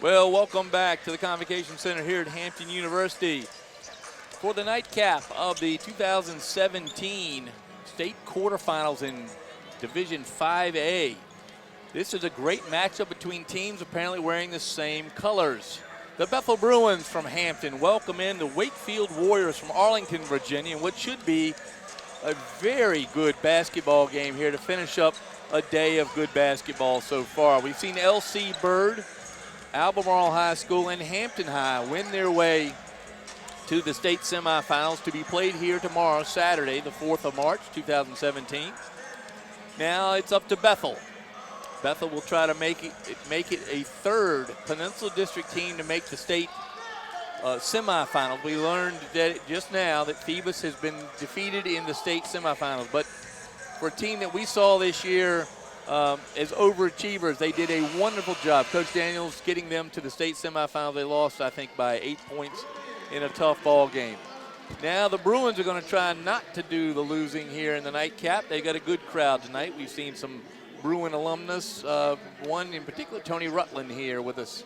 Well, welcome back to the Convocation Center here at Hampton University for the nightcap of the 2017 state quarterfinals in Division 5A. This is a great matchup between teams apparently wearing the same colors. The Bethel Bruins from Hampton welcome in the Wakefield Warriors from Arlington, Virginia, in what should be a very good basketball game here to finish up a day of good basketball so far. We've seen LC Bird, Albemarle High School, and Hampton High win their way to the state semifinals to be played here tomorrow, Saturday, the 4th of March, 2017. Now it's up to Bethel. Bethel will try to make it a third Peninsula District team to make the state semifinals. We learned that just now that Phoebus has been defeated in the state semifinals. But for a team that we saw this year as overachievers, they did a wonderful job. Coach Daniels getting them to the state semifinals. They lost, I think, by 8 points in a tough ball game. Now the Bruins are going to try not to do the losing here in the nightcap. They got a good crowd tonight. We've seen some Bruin alumnus, one in particular, Tony Rutland, here with us.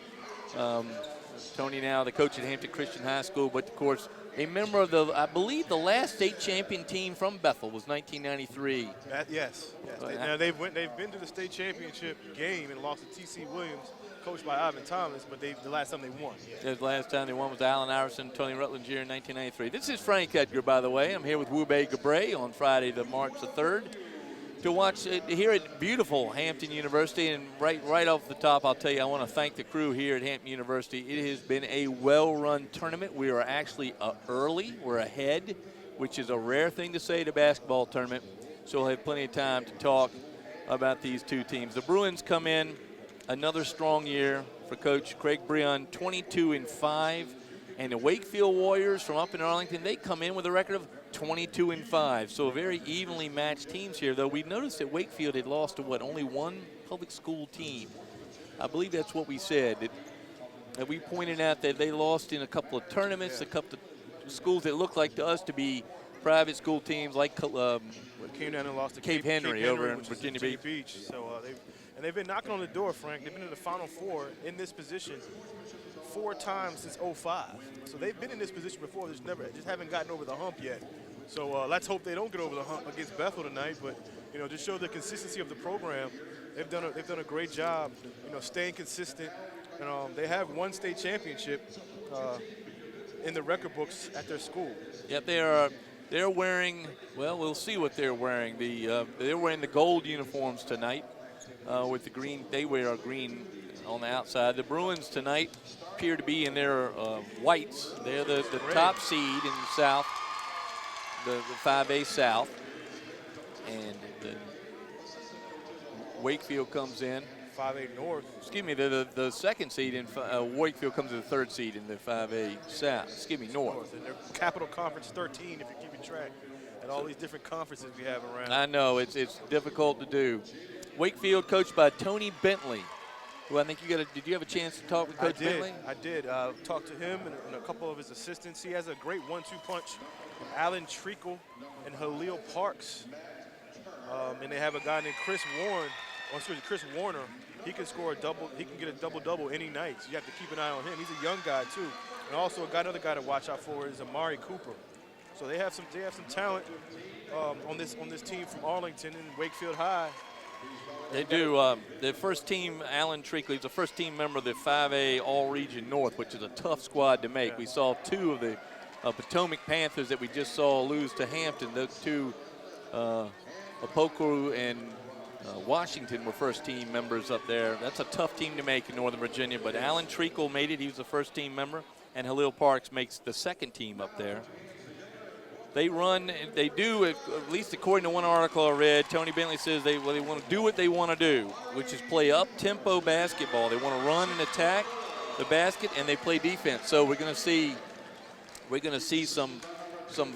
Tony now the coach at Hampton Christian High School, but of course a member of the, I believe the last state champion team from Bethel was 1993. Yes. Now they've been to the state championship game and lost to T.C. Williams, coached by Ivan Thomas, but the last time they won. Yeah. The last time they won was Allen Iverson, Tony Rutland Jr. in 1993. This is Frank Edgar, by the way. I'm here with Wube Gabray on Friday, March the 3rd. To watch it here at beautiful Hampton University. And right off the top, I'll tell you, I want to thank the crew here at Hampton University. It has been a well-run tournament. We are actually early. We're ahead, which is a rare thing to say at a basketball tournament. So we'll have plenty of time to talk about these two teams. The Bruins come in, another strong year for Coach Craig Breon, 22-5. And the Wakefield Warriors from up in Arlington, they come in with a record of 22-5. So very evenly matched teams here, though we noticed that Wakefield had lost to only one public school team. I believe that's what we said. That we pointed out that they lost in a couple of tournaments, a couple of schools that looked like to us to be private school teams like came down and lost to Cape Henry over in Virginia Beach. So they've been knocking on the door, Frank. They've been in the Final Four in this position 4 times since '05. So they've been in this position before. Just haven't gotten over the hump yet. So let's hope they don't get over the hump against Bethel tonight. But just show the consistency of the program. They've done a great job, staying consistent. And they have one state championship in the record books at their school. Yep, they're wearing. Well, we'll see what they're wearing. They're wearing the gold uniforms tonight with the green. They wear green on the outside. The Bruins tonight appear to be in their whites. They're the top seed in the South, the 5A South. And Wakefield comes in. 5A North. Excuse me, the second seed in Wakefield comes to the 3rd seed in the 5A South. Excuse me, North. And their Capital Conference 13, if you're keeping track, and all these different conferences we have around. I know, it's difficult to do. Wakefield coached by Tony Bentley, who I think did you have a chance to talk with Coach Bentley? I did. Talked to him and a couple of his assistants. He has a great 1-2 punch with Alan Treacle and Halil Parks. And they have a guy named Chris Warner. He can score a double. He can get a double-double any night. So you have to keep an eye on him. He's a young guy too. And also another guy to watch out for is Amari Cooper. So they have some talent on this team from Arlington and Wakefield High. They do. The first team, Alan Treacle, he's the first team member of the 5A All-Region North, which is a tough squad to make. Yeah. We saw 2 of the Potomac Panthers that we just saw lose to Hampton. Those 2, Apokoro and Washington, were first team members up there. That's a tough team to make in Northern Virginia, but Alan Treacle made it. He was the first team member, and Halil Parks makes the second team up there. They do, at least according to one article I read, Tony Bentley says they want to do what they want to do, which is play up-tempo basketball. They want to run and attack the basket, and they play defense. So we're going to see some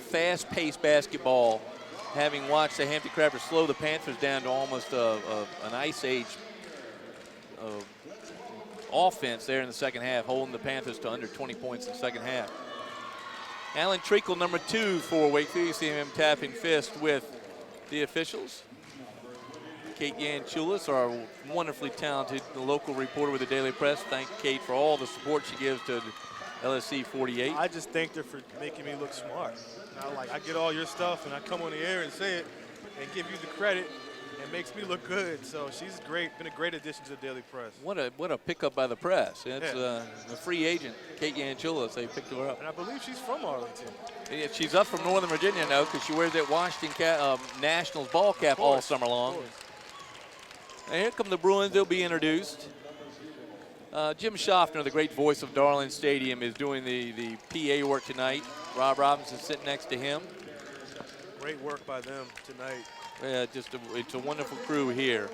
fast-paced basketball, having watched the Hampton Crafters slow the Panthers down to almost an ice age offense there in the second half, holding the Panthers to under 20 points in the second half. Alan Treacle, number 2 for Wakefield. You see him tapping fist with the officials. Kate Yanchulis, our wonderfully talented local reporter with the Daily Press. Thank Kate for all the support she gives to LSC 48. I just thanked her for making me look smart. I get all your stuff, and I come on the air and say it and give you the credit. It makes me look good. So she's great, been a great addition to the Daily Press. What a pickup by the press. It's Yeah. a free agent, Kate Yanchulis. They picked her up. And I believe she's from Arlington. Yeah, she's up from Northern Virginia now because she wears that Washington Nationals ball cap all summer long. And here come the Bruins. They'll be introduced. Jim Schaffner, the great voice of Darling Stadium, is doing the PA work tonight. Rob Robinson sitting next to him. Great work by them tonight. Yeah, it's a wonderful crew here.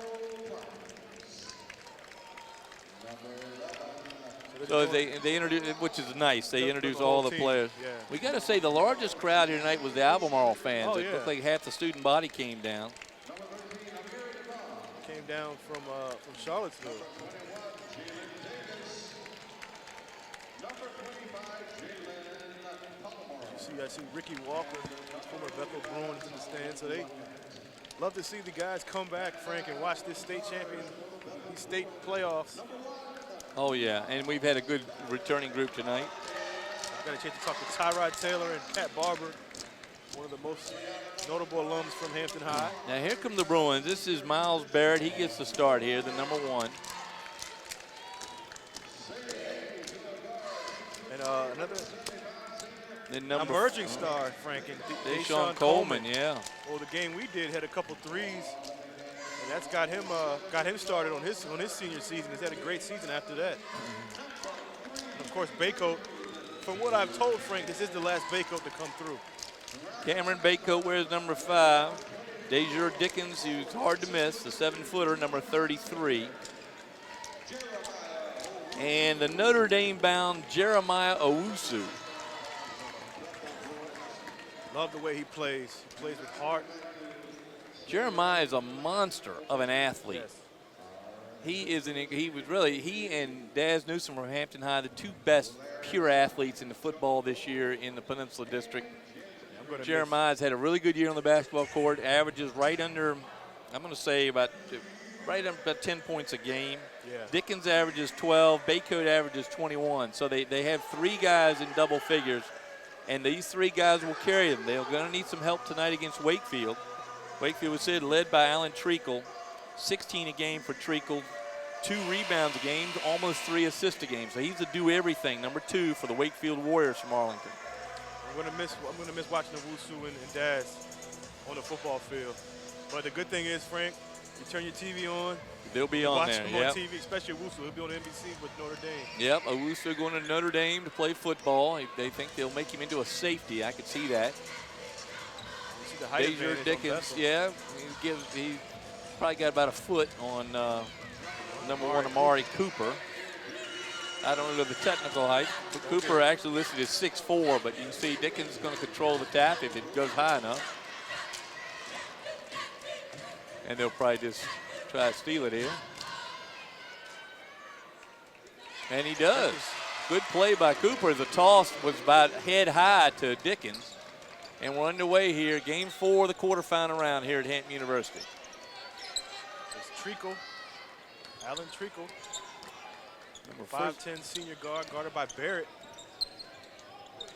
So they introduce, which is nice. They introduce all the players. Yeah. We got to say the largest crowd here tonight was the Albemarle fans. Oh, It yeah. looked like half the student body came down. Came down from Charlottesville. I see Ricky Walker, former Bethel Bruins, in the stands. So they love to see the guys come back, Frank, and watch this state champion, these state playoffs. Oh yeah, and we've had a good returning group tonight. I've got a chance to talk to Tyrod Taylor and Pat Barber, one of the most notable alums from Hampton High. Now here come the Bruins. This is Miles Barrett. He gets the start here, the number 1. And another Then number emerging star, Frank, and Deshaun Coleman. Yeah. Well, the game we did had a couple threes, and that's got him started on his senior season. He's had a great season after that. And of course, Baycoat. From what I've told Frank, this is the last Baycoat to come through. Cameron Baycoat wears number 5. Dejur Dickens, who's hard to miss, the 7-footer, number 33. And the Notre Dame-bound Jeremiah Owusu. Love the way he plays. He plays with heart. Jeremiah is a monster of an athlete. Yes. He and Daz Newsom from Hampton High, the 2 best pure athletes in the football this year in the Peninsula District. Jeremiah's had a really good year on the basketball court, averages right under, I'm going to say about 10 points a game. Yeah. Dickens averages 12, Baycoat averages 21. So they have 3 guys in double figures, and these 3 guys will carry them. They're going to need some help tonight against Wakefield. Wakefield was led by Alan Treacle, 16 a game for Treacle, 2 rebounds a game, almost 3 assists a game. So he's a do-everything, number 2 for the Wakefield Warriors from Arlington. I'm gonna miss watching Owusu and Daz on the football field. But the good thing is, Frank, you turn your TV on. They'll be on there. Watch them on TV, especially Owusu. He'll be on NBC with Notre Dame. Yep, Owusu going to Notre Dame to play football. They think they'll make him into a safety. I could see that. You see the height advantage on Dickens, Bethel. yeah, he probably got about a foot on number 1 Amari Cooper. I don't know the technical height, but Cooper actually listed as 6'4", but you can see Dickens is going to control the tap if it goes high enough. And they'll probably just try to steal it here. And he does. Good play by Cooper. The toss was about head high to Dickens. And we're underway here. Game 4 of the quarterfinal round here at Hampton University. It's Treacle, Alan Treacle. Number 5'10" senior guard, guarded by Barrett.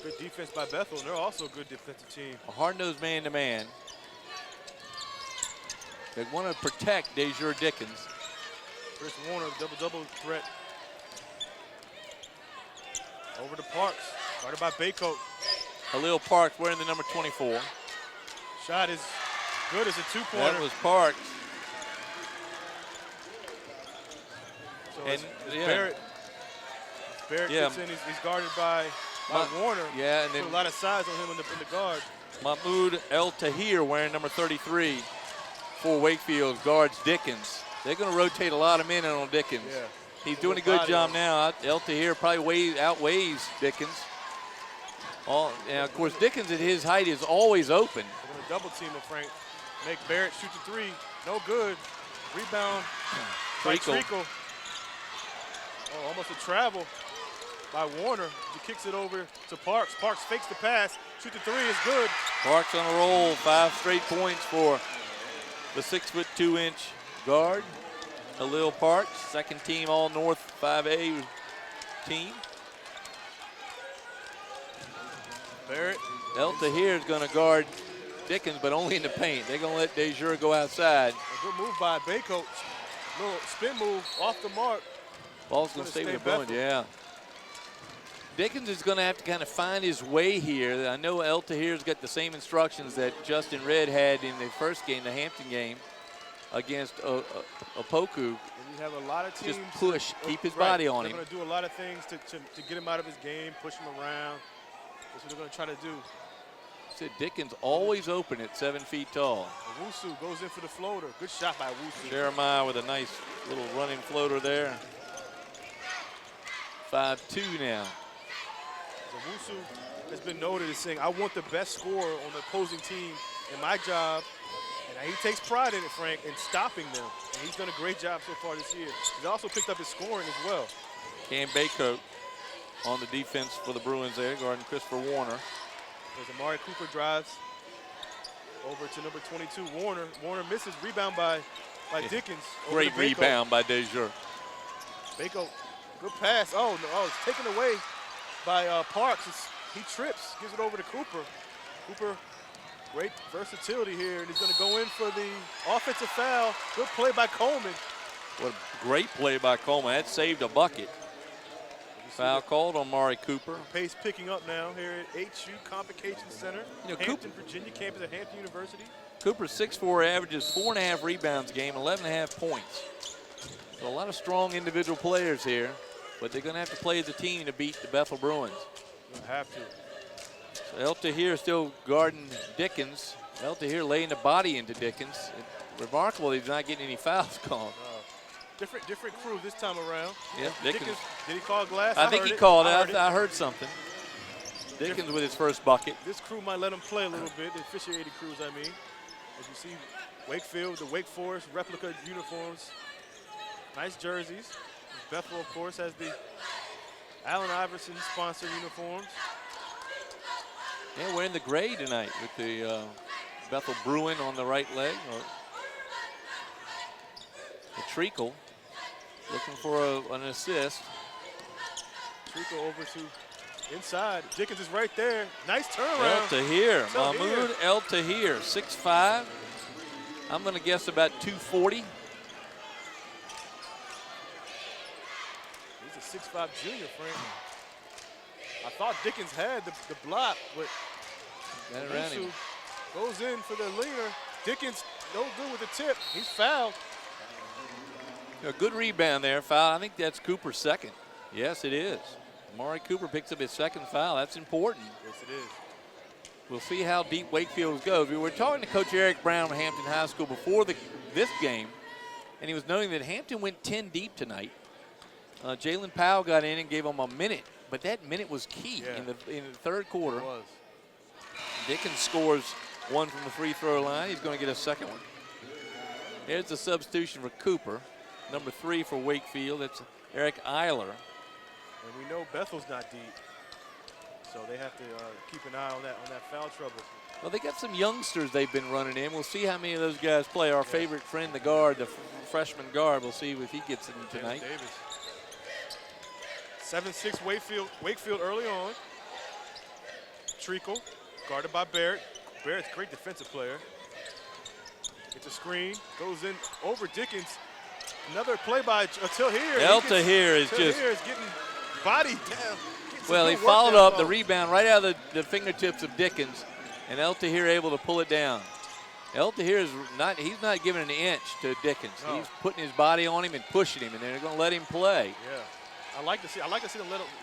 Good defense by Bethel, and they're also a good defensive team. A hard-nosed man-to-man. They want to protect Dejur Dickens. Chris Warner, double-double threat. Over to Parks, guarded by Baycoat. Khalil Parks wearing the number 24. Shot is good as a 2-pointer. That was Parks. So And, yeah. Barrett. Barrett Yeah. gets in. He's guarded by Warner. Yeah, and Put then a lot of size on him in the guard. Mahmoud El Tahir wearing number 33 for Wakefield guards Dickens. They're going to rotate a lot of men in on Dickens. Yeah. He's doing a good job now. El Tahir probably outweighs Dickens. And of course, Dickens at his height is always open. They're going to double team him, Frank. Make Barrett shoot the 3. No good. Rebound by Treacle. Oh, almost a travel by Warner. He kicks it over to Parks. Parks fakes the pass. Shoot the 3 is good. Parks on a roll. 5 straight points for the 6'2" guard. Halil Parks, second team All-North 5A team. Barrett. Elta here is going to guard Dickens, but only in the paint. They're going to let Desjure go outside. A good move by Baycoat. Little spin move off the mark. Ball's going to stay with the Bruins, yeah. Dickens is going to have to kind of find his way here. I know Elta here's got the same instructions that Justin Red had in the first game, the Hampton game, against Opoku. And you have a lot of teams. Just push, keep his body on him. They're going to do a lot of things to get him out of his game, push him around. That's what they're going to try to do. Said Dickens always open at 7 feet tall. Owusu goes in for the floater. Good shot by Owusu. Jeremiah with a nice little running floater there. 5-2 now. Owusu has been noted as saying, I want the best scorer on the opposing team in my job. And he takes pride in it, Frank, in stopping them. And he's done a great job so far this year. He's also picked up his scoring as well. Cam Baycoat on the defense for the Bruins there, guarding Christopher Warner. There's Amari Cooper drives over to number 22, Warner. Warner misses, rebound by Dickens. Great rebound by Desjure. Baycoat, good pass. Oh, no, it's taken away by Parks. He trips, gives it over to Cooper. Cooper, great versatility here, and he's going to go in for the offensive foul. Good play by Coleman. What a great play by Coleman. That saved a bucket. Foul called on Mari Cooper. Pace picking up now here at HU Convocation Center. You know, Hampton, Virginia campus at Hampton University. Cooper's 6'4", averages 4.5 rebounds a game, 11.5 points. So a lot of strong individual players here, but they're going to have to play as a team to beat the Bethel Bruins. You'll have to. So Elta here still guarding Dickens. Elta here laying the body into Dickens. Remarkable he's not getting any fouls called. Different crew this time around. Yeah, Dickens. Did he call glass? I think he called it. I heard something. Dickens with his first bucket. This crew might let him play a little bit, the officiating crews, I mean. As you see, Wakefield, the Wake Forest replica uniforms. Nice jerseys. Bethel, of course, has the Allen Iverson sponsored uniforms. Yeah, we're in the gray tonight with the Bethel Bruin on the right leg. Or the Treacle looking for an assist. Treacle over to inside. Dickens is right there. Nice turnaround. Elta here. Mahmoud Elta here. 6'5". I'm going to guess about 240. He's a 6'5" junior, Frank. I thought Dickens had the block, but Owusu goes in for the leaner. Dickens no good with the tip. He's fouled. A good rebound there, foul. I think that's Cooper's second. Yes, it is. Amari Cooper picks up his second foul. That's important. Yes, it is. We'll see how deep Wakefield goes. We were talking to Coach Eric Brown from Hampton High School before this game, and he was noting that Hampton went 10 deep tonight. Jalen Powell got in and gave him a minute, but that minute was key in the third quarter. It was. Dickens scores one from the free throw line. He's going to get a second one. Here's the substitution for Cooper. Number 3 for Wakefield, that's Eric Eiler. And we know Bethel's not deep, so they have to keep an eye on that foul trouble. Well, they got some youngsters they've been running in. We'll see how many of those guys play. Our favorite friend, the guard, the freshman guard, we'll see if he gets in tonight. Davis. 7-6 Wakefield early on. Treacle, guarded by Barrett. Barrett's a great defensive player. Gets a screen, goes in over Dickens. Another play by Till here. Elta here is just getting bodied down. Well, he followed up the rebound right out of the fingertips of Dickens, and Elta here able to pull it down. Elta here is he's not giving an inch to Dickens. No. He's putting his body on him and pushing him, and they're going to let him play. Yeah, I like to see them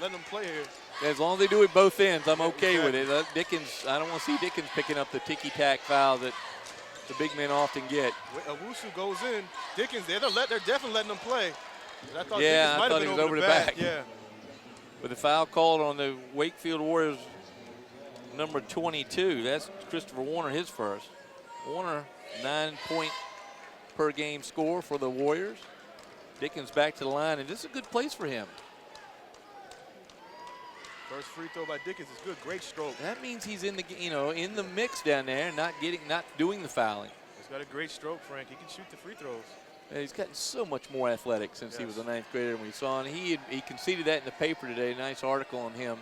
let him play here. As long as they do it both ends, I'm okay with it. Dickens, I don't want to see Dickens picking up the ticky-tack foul that the big men often get. Owusu goes in. Dickens, they're definitely letting him play. I thought I thought he was over the back. Yeah. With the foul called on the Wakefield Warriors, number 22. That's Christopher Warner, his first. Warner, 9-point per game score for the Warriors. Dickens back to the line, and this is a good place for him. First free throw by Dickens is good. Great stroke. That means he's in the in the mix down there, not doing the fouling. He's got a great stroke, Frank. He can shoot the free throws. Yeah, he's gotten so much more athletic since he was a 9th grader when we saw him. He conceded that in the paper today. Nice article on him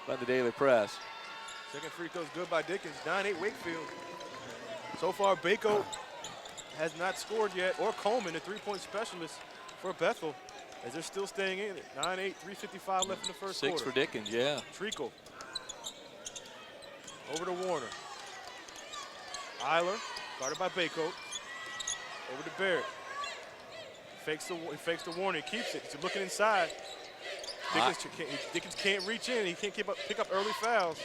by the Daily Press. Second free throw is good by Dickens. 9-8 Wakefield. So far, Bako has not scored yet, or Coleman, the three-point specialist for Bethel, as they're still staying in it. 9-8, 3:55 left in the first quarter. 6 for Dickens, yeah. Treacle. Over to Warner. Eiler, guarded by Bako. Over to Barrett. He fakes the Warner, he keeps it. He's looking inside. Dickens can't reach in. He can't pick up early fouls.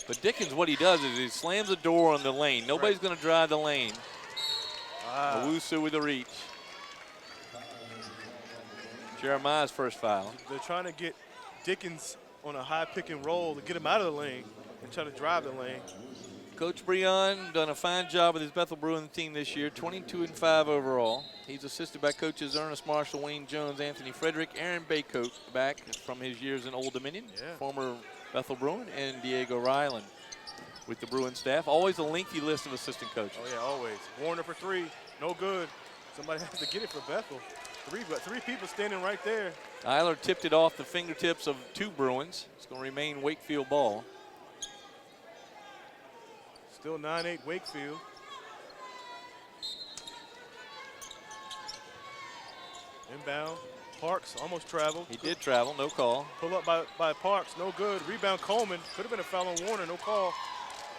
But Dickens, what he does is he slams the door on the lane. Nobody's going to drive the lane. Owusu with the reach. Jeremiah's first foul. They're trying to get Dickens on a high pick and roll to get him out of the lane and try to drive the lane. Coach Breon done a fine job with his Bethel Bruins team this year, 22-5 overall. He's assisted by coaches Ernest Marshall, Wayne Jones, Anthony Frederick, Aaron Baycoat back from his years in Old Dominion, former Bethel Bruin, and Diego Ryland with the Bruin staff. Always a lengthy list of assistant coaches. Oh, yeah, always. Warner for 3, no good. Somebody has to get it for Bethel. Three people standing right there. Eiler tipped it off the fingertips of 2 Bruins. It's going to remain Wakefield ball. Still 9-8 Wakefield. Inbound. Parks almost traveled. He did travel, no call. Pull up by Parks, no good. Rebound Coleman. Could have been a foul on Warner, no call.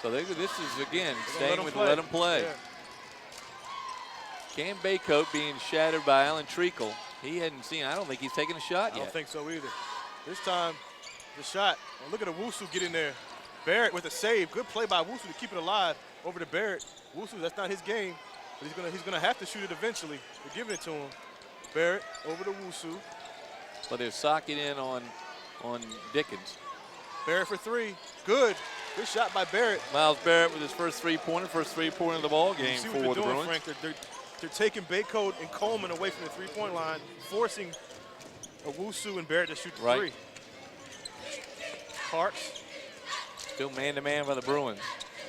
So this is, again, staying with let him play. Yeah. Cam Baycoat being shadowed by Alan Treacle. He hadn't seen, I don't think he's taken a shot yet. I don't think so either. This time, the shot. Oh, look at Owusu get in there. Barrett with a save. Good play by Owusu to keep it alive. Over to Barrett. Owusu, that's not his game, but he's gonna have to shoot it eventually. They're giving it to him. Barrett over to Owusu. But they're socking in on Dickens. Barrett for 3. Good. Good shot by Barrett. Miles Barrett with his first three-pointer of the ball game for the Bruins. Frank. They're taking Baycoat and Coleman away from the three-point line, forcing Owusu and Barrett to shoot the 3. Parks. Still man-to-man by the Bruins.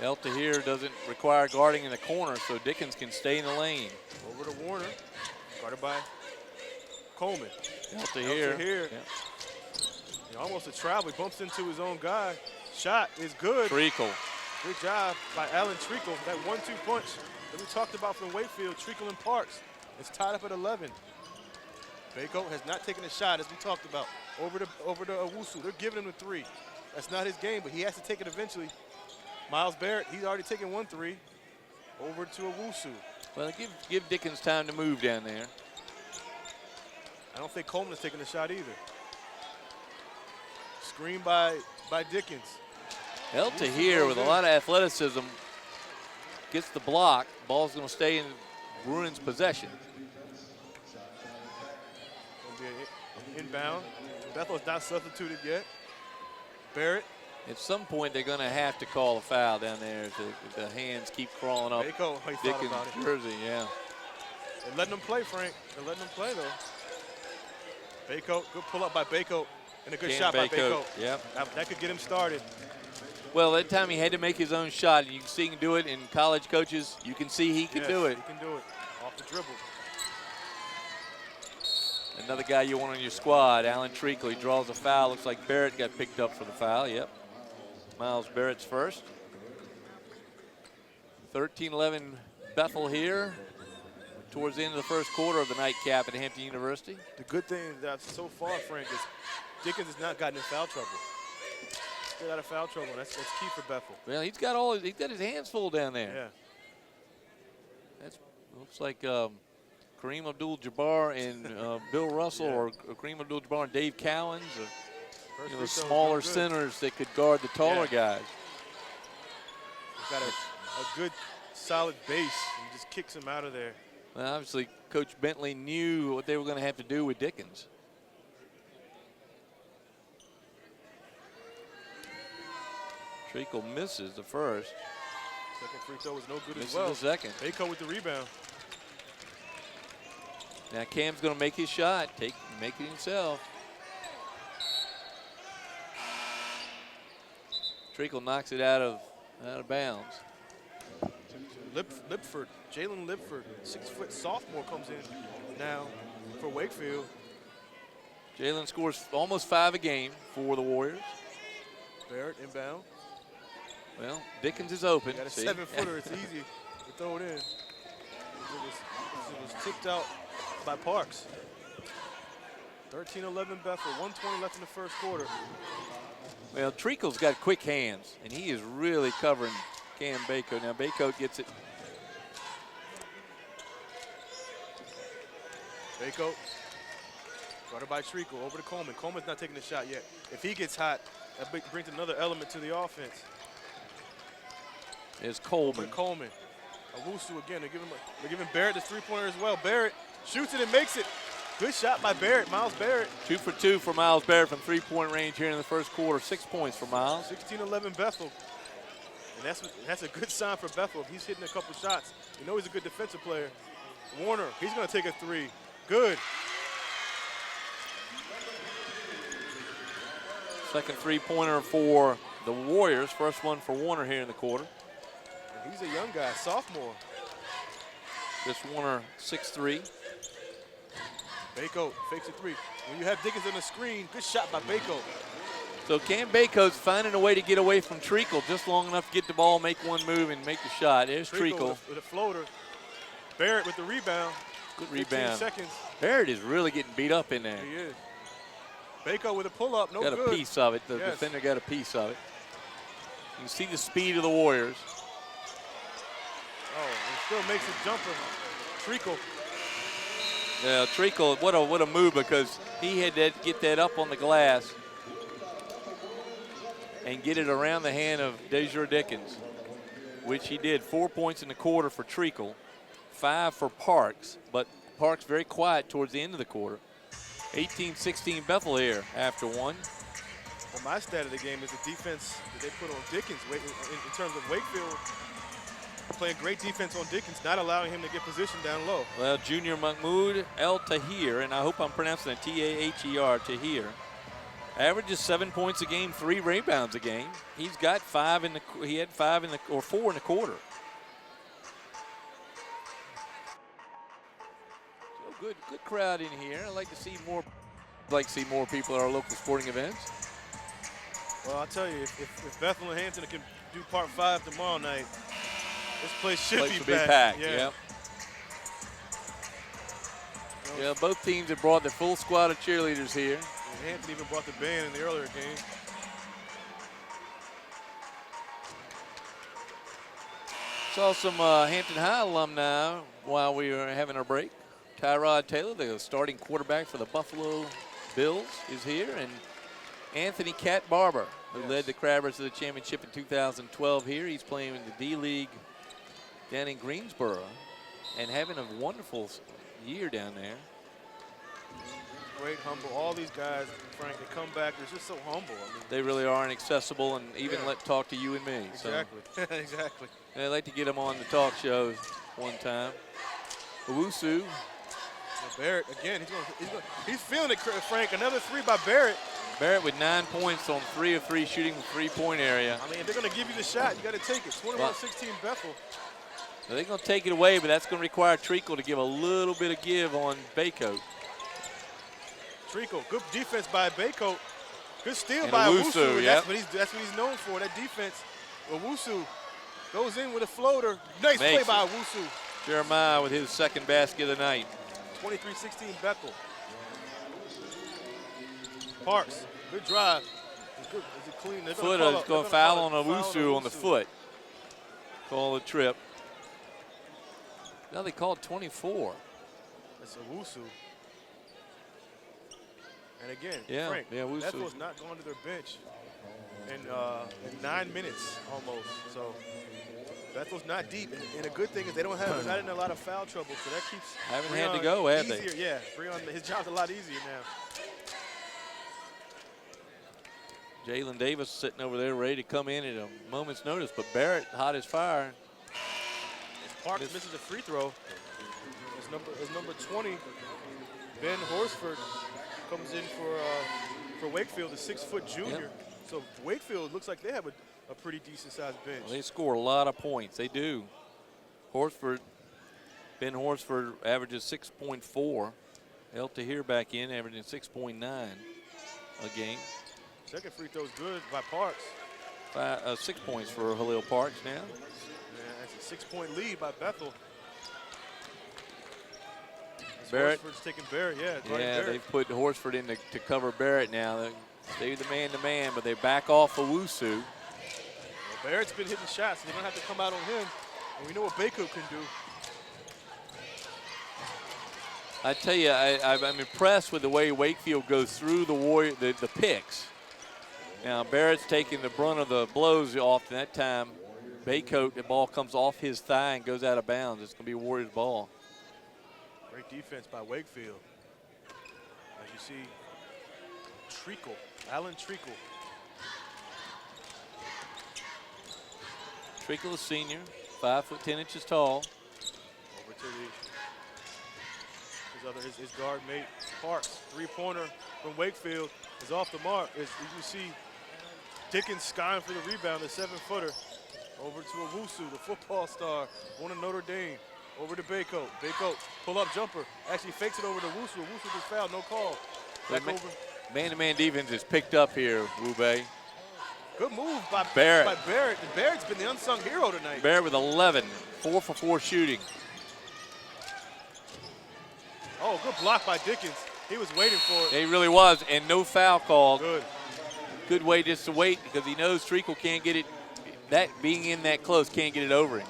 El Tahir doesn't require guarding in the corner, so Dickens can stay in the lane. Over to Warner, guarded by Coleman. El Tahir. Yeah. Almost a travel. He bumps into his own guy. Shot is good. Treacle. Good job by Alan Treacle. That 1-2 punch that we talked about from Wakefield. Treacle and Parks. It's tied up at 11. Baycoat has not taken a shot, as we talked about. Over to Owusu. They're giving him the 3. That's not his game, but he has to take it eventually. Miles Barrett, he's already taken 1 3. Over to Owusu. Well, give Dickens time to move down there. I don't think Coleman is taking a shot either. Screen by Dickens. El Tahir with a lot of athleticism gets the block. Ball's going to stay in Bruins' possession. Going to be an inbound. Bethel is not substituted yet. Barrett. At some point, they're going to have to call a foul down there if the hands keep crawling up Dickens' jersey. Yeah. They're letting them play, Frank. They're letting them play, though. Baycoat, good pull up by Baycoat, and a good shot by Baycoat. Yep. That could get him started. Well, that time he had to make his own shot, and you can see he can do it. In college coaches, you can see he can do it. He can do it off the dribble. Another guy you want on your squad, Alan Treacle. He draws a foul. Looks like Barrett got picked up for the foul. Yep. Miles Barrett's first. 13-11 Bethel here towards the end of the first quarter of the nightcap at Hampton University. The good thing that so far, Frank, is Dickens has not gotten in foul trouble. Still out of foul trouble. That's key for Bethel. Well, he's got his hands full down there. Yeah. That looks like Kareem Abdul-Jabbar and Bill Russell, or Kareem Abdul-Jabbar and Dave Cowens, or the smaller centers that could guard the taller guys. He's got a good, solid base, and just kicks him out of there. Well, obviously, Coach Bentley knew what they were going to have to do with Dickens. Treacle misses the first. Second free throw was no good misses as well. The second. Bayco with the rebound. Now Cam's going to make his shot, make it himself. Treacle knocks it out of bounds. Lipford, Jalen Lipford, 6-foot sophomore comes in now for Wakefield. Jalen scores almost 5 a game for the Warriors. Barrett inbound. Well, Dickens is open. Got a 7-footer. It's easy to throw it in. It was tipped out by Parks. 13-11 Bethel, 1:20 left in the first quarter. Well, Treacle's got quick hands, and he is really covering Cam Baycoat. Now, Baycoat gets it. Baycoat, guarded by Treacle, over to Coleman. Coleman's not taking the shot yet. If he gets hot, that brings another element to the offense. There's Coleman. Coleman. Owusu again. They're giving Barrett this three-pointer as well. Barrett shoots it and makes it. Good shot by Barrett, Miles Barrett. 2 for 2 for Miles Barrett from three-point range here in the first quarter. 6 points for Miles. 16-11 Bethel. And that's a good sign for Bethel. If he's hitting a couple shots, you know he's a good defensive player. Warner, he's going to take a three. Good. Second three-pointer for the Warriors. First one for Warner here in the quarter. And he's a young guy, sophomore. Chris Warner, 6'3". Baycoat fakes a three. When you have Dickens on the screen, good shot by Baycoat. So Cam Baycoat's finding a way to get away from Treacle just long enough to get the ball, make one move, and make the shot. There's Treacle. With a floater. Barrett with the rebound. Good rebound. 15 seconds. Barrett is really getting beat up in there. He is. Baycoat with a pull-up, no good. Got a piece of it. The yes. defender got a piece of it. You can see the speed of the Warriors. Oh, he still makes a jumper. Treacle. Yeah, Treacle, what a move, because he had to get that up on the glass and get it around the hand of Desjure Dickens, which he did. 4 points in the quarter for Treacle, 5 for Parks, but Parks very quiet towards the end of the quarter. 18-16 Bethel here after one. Well, my stat of the game is the defense that they put on Dickens in terms of Wakefield. Playing great defense on Dickens, not allowing him to get position down low. Well, Junior Mahmoud El Tahir, and I hope I'm pronouncing it T-A-H-E-R, Tahir, averages 7 points a game, 3 rebounds a game. He's got 5 in the, he had 5 in the, or 4 in the quarter. So good crowd in here. I'd like to see more people at our local sporting events. Well, I'll tell you, if Bethel and Hampton can do part 5 tomorrow night, this place should be packed. Yeah. Yep. Yeah, both teams have brought their full squad of cheerleaders here. And Hampton even brought the band in the earlier game. Saw some Hampton High alumni while we were having our break. Tyrod Taylor, the starting quarterback for the Buffalo Bills, is here, and Anthony Cat Barber, who led the Crabbers to the championship in 2012 here. He's playing in the D-League down in Greensboro and having a wonderful year down there. Great, humble. All these guys, Frank, they come back. They're just so humble. I mean, they really are inaccessible and even let talk to you and me. Exactly. So. Exactly. And I'd like to get them on the talk shows one time. Owusu. Barrett again. He's feeling it, Frank. Another three by Barrett. Barrett with 9 points on 3 of 3 shooting from three-point area. I mean, if they're going to give you the shot, you got to take it. 21-16 Bethel. They're going to take it away, but that's going to require Treacle to give a little bit of give on Baycoat. Treacle, good defense by Baycoat. Good steal by Owusu. Yep. That's what he's known for, that defense. Owusu goes in with a floater. Nice Makes play by Owusu. Jeremiah with his second basket of the night. 23-16 Bethel. Parks, good drive. Good. Is it clean? Foot is going to foul on Owusu on the foot. Call the trip. Now they called 24. That's Owusu. And again, Frank, Bethel's not going to their bench in 9 minutes almost. So Bethel's not deep. And a good thing is they're not in a lot of foul trouble. So that keeps haven't Breon had to go, have easier. they? Yeah, Breon, his job's a lot easier now. Jalen Davis sitting over there ready to come in at a moment's notice, but Barrett hot as fire. Parks misses a free throw. His number 20, Ben Horsford, comes in for Wakefield, a 6-foot junior. Yep. So Wakefield looks like they have a pretty decent sized bench. Well, they score a lot of points. They do. Horsford, Ben Horsford averages 6.4. El Tahir back in, averaging 6.9 a game. Second free throw's good by Parks. 6 points for Halil Parks now. Yeah, that's a 6-point lead by Bethel. Barrett. Horsford's taking Barrett, yeah. Yeah, Barrett. they've put Horsford in to cover Barrett now. They're the man-to-man, but they back off Owusu. Well, Barrett's been hitting shots, so they don't have to come out on him. And we know what Baco can do. I tell you, I'm impressed with the way Wakefield goes through the picks. Now, Barrett's taking the brunt of the blows off, and that time, Baycoat, the ball comes off his thigh and goes out of bounds. It's going to be a Warriors ball. Great defense by Wakefield. As you see, Treacle, Alan Treacle. Treacle, a senior, 5'10" tall. Over to his guard mate, Parks. Three-pointer from Wakefield is off the mark. As you see, Dickens skying for the rebound, the 7-footer. Over to Owusu, the football star, one of Notre Dame. Over to Baycoat. Baycoat, pull-up jumper. Actually fakes it over to Owusu. Owusu just fouled, no call. Back over. Man-to-man defense is picked up here, Wube. Good move by Barrett. And Barrett's been the unsung hero tonight. Barrett with 11, 4 for 4 shooting. Oh, good block by Dickens. He was waiting for it. He really was, and no foul called. Good. Good way just to wait because he knows Treacle can't get it, that being in that close can't get it over him.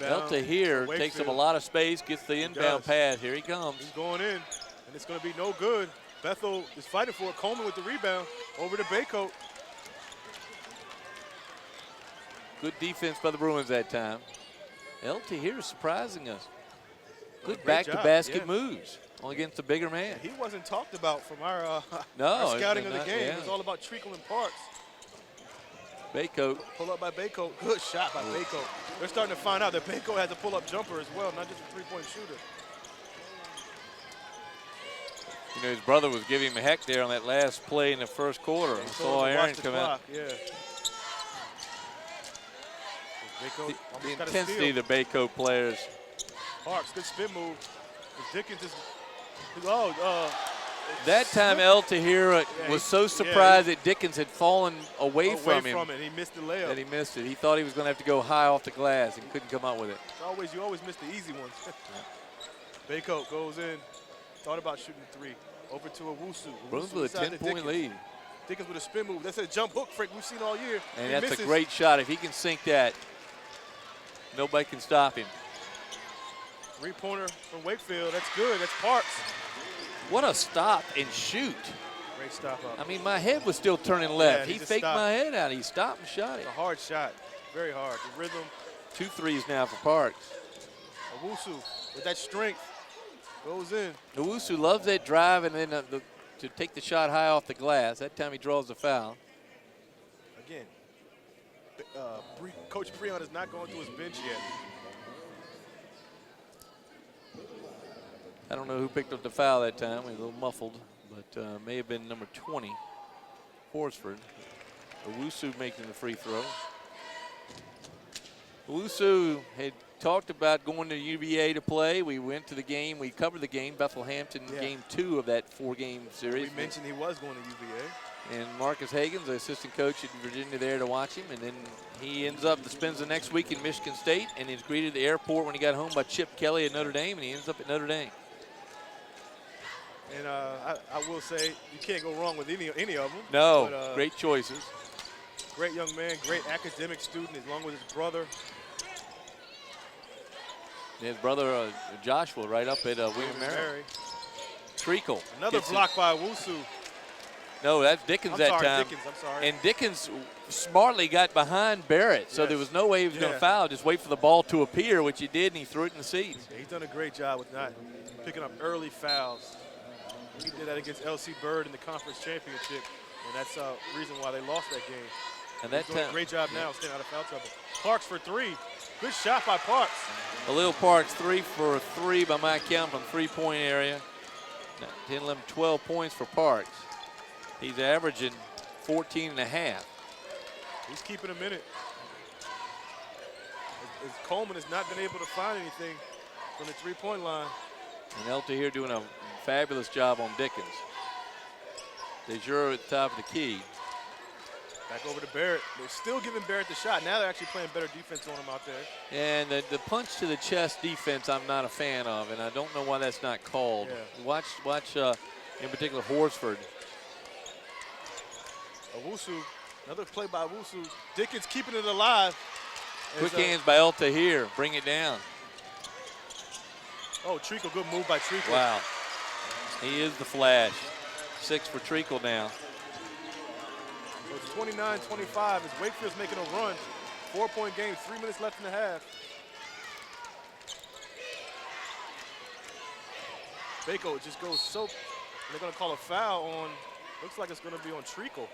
El Tahir takes up a lot of space, gets the inbound pass. Here he comes. He's going in, and it's going to be no good. Bethel is fighting for it. Coleman with the rebound. Over to Baycoat. Good defense by the Bruins that time. El Tahir is surprising us. Good back-to-basket moves against the bigger man. He wasn't talked about from our scouting of the game. It was all about Treacle and Parks. Baycoat. Pull up by Baycoat. Good shot by Baycoat. They're starting to find out that Baycoat has a pull-up jumper as well, not just a three-point shooter. You know, his brother was giving him a heck there on that last play in the first quarter. I saw Aaron come out. Yeah. The intensity of the Baycoat players. Parks, good spin move. Dickens is, that time El Tahir was so surprised that Dickens had fallen away from him. He missed the layup. That he missed it. He thought he was going to have to go high off the glass and couldn't come up with it. You always miss the easy ones. Baycoat goes in. Thought about shooting three. Over to Owusu. Bruins with a 10-point lead. Dickens with a spin move. That's a jump hook freak we've seen all year. And that's a great shot. If he can sink that, nobody can stop him. Three-pointer from Wakefield. That's good. That's Parks. What a stop and shoot. Great stop up. I mean, my head was still turning left. Yeah, he faked my head out. He stopped and shot it. It's a hard shot. Very hard. The rhythm. 2 threes now for Parks. Owusu with that strength goes in. Owusu loves that drive and then to take the shot high off the glass. That time he draws the foul. Again, Coach Preon is not going to his bench yet. I don't know who picked up the foul that time. He was a little muffled, but may have been number 20, Horsford. Owusu making the free throw. Owusu had talked about going to UVA to play. We went to the game. We covered the game, Bethel Hampton, game 2 of that 4-game series. We mentioned he was going to UVA. And Marcus Hagens, the assistant coach at Virginia, there to watch him. And then he spends the next week in Michigan State, and he's greeted at the airport when he got home by Chip Kelly at Notre Dame, and he ends up at Notre Dame. And I will say, you can't go wrong with any of them. No, but, great choices. Great young man, great academic student, along with his brother. His brother Joshua right up at William Mary. Treacle. Another block by Owusu. No, that's Dickens that time. Dickens, I'm sorry. And Dickens smartly got behind Barrett, so there was no way he was going to foul. Just wait for the ball to appear, which he did, and he threw it in the seats. Yeah, he's done a great job with not picking up early fouls. He did that against LC Bird in the conference championship, and that's the reason why they lost that game. And that he's doing a great job now staying out of foul trouble. Parks for 3. Good shot by Parks. Halil Parks 3 for 3 by my count from three-point area. 10, 11, 12 points for Parks. He's averaging 14 and a half. He's keeping him in it. As Coleman has not been able to find anything from the three-point line. And Elta here doing a fabulous job on Dickens. DeJure at the top of the key. Back over to Barrett. They're still giving Barrett the shot. Now they're actually playing better defense on him out there. And the punch to the chest defense I'm not a fan of, and I don't know why that's not called. Yeah. Watch in particular Horsford. Owusu, another play by Owusu. Dickens keeping it alive. Quick hands by Elta here. Bring it down. Oh, Treacle, good move by Treacle. Wow. He is the flash. 6 for Treacle now. So it's 29-25 as Wakefield's making a run. 4-point game, 3 minutes left in the half. Bako just goes so, they're gonna call a foul on, looks like it's gonna be on Treacle.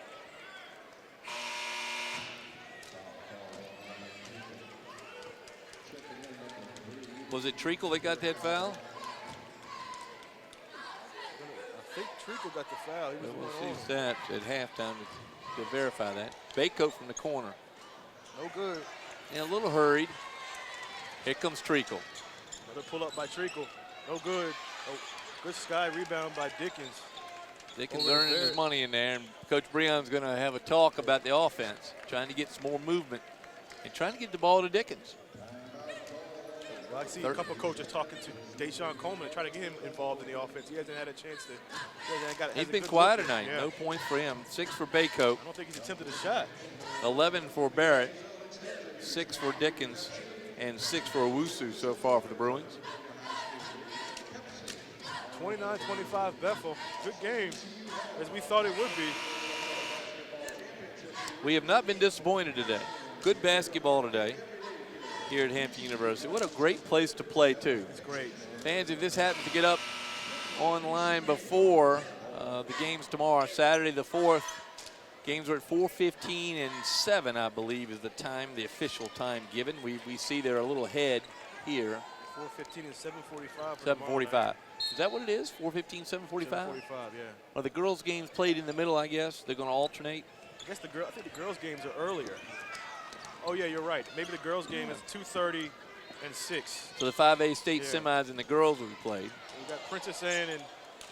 Was it Treacle that got that foul? I think Treacle got the foul. He was We'll see that at halftime to verify that. Bako from the corner. No good. And a little hurried. Here comes Treacle. Another pull up by Treacle. No good. Oh, good sky rebound by Dickens. Dickens earning his money in there, and Coach Breon's going to have a talk about the offense, trying to get some more movement and trying to get the ball to Dickens. Well, I see a couple coaches talking to Deshaun Coleman and trying to get him involved in the offense. He hasn't had a chance to. He's been quiet tonight. Yeah. No points for him. 6 for Bako. I don't think he's attempted a shot. 11 for Barrett, 6 for Dickens, and 6 for Owusu so far for the Bruins. 29-25 Bethel. Good game, as we thought it would be. We have not been disappointed today. Good basketball today here at Hampton University. What a great place to play, too. It's great. Fans, if this happens to get up online before the games tomorrow, Saturday the 4th, games are at 4:15 and 7, I believe, is the time, the official time given. We see they're a little ahead here. 4:15 and 7:45. 7:45. Is that what it is? 4:15, 7:45? 7:45, yeah. Are the girls' games played in the middle, I guess? They're going to alternate? I think the girls' games are earlier. Oh, yeah, you're right. Maybe the girls' game is 2:30 and 6. So the 5A state semis and the girls will be played. We got Princess Anne and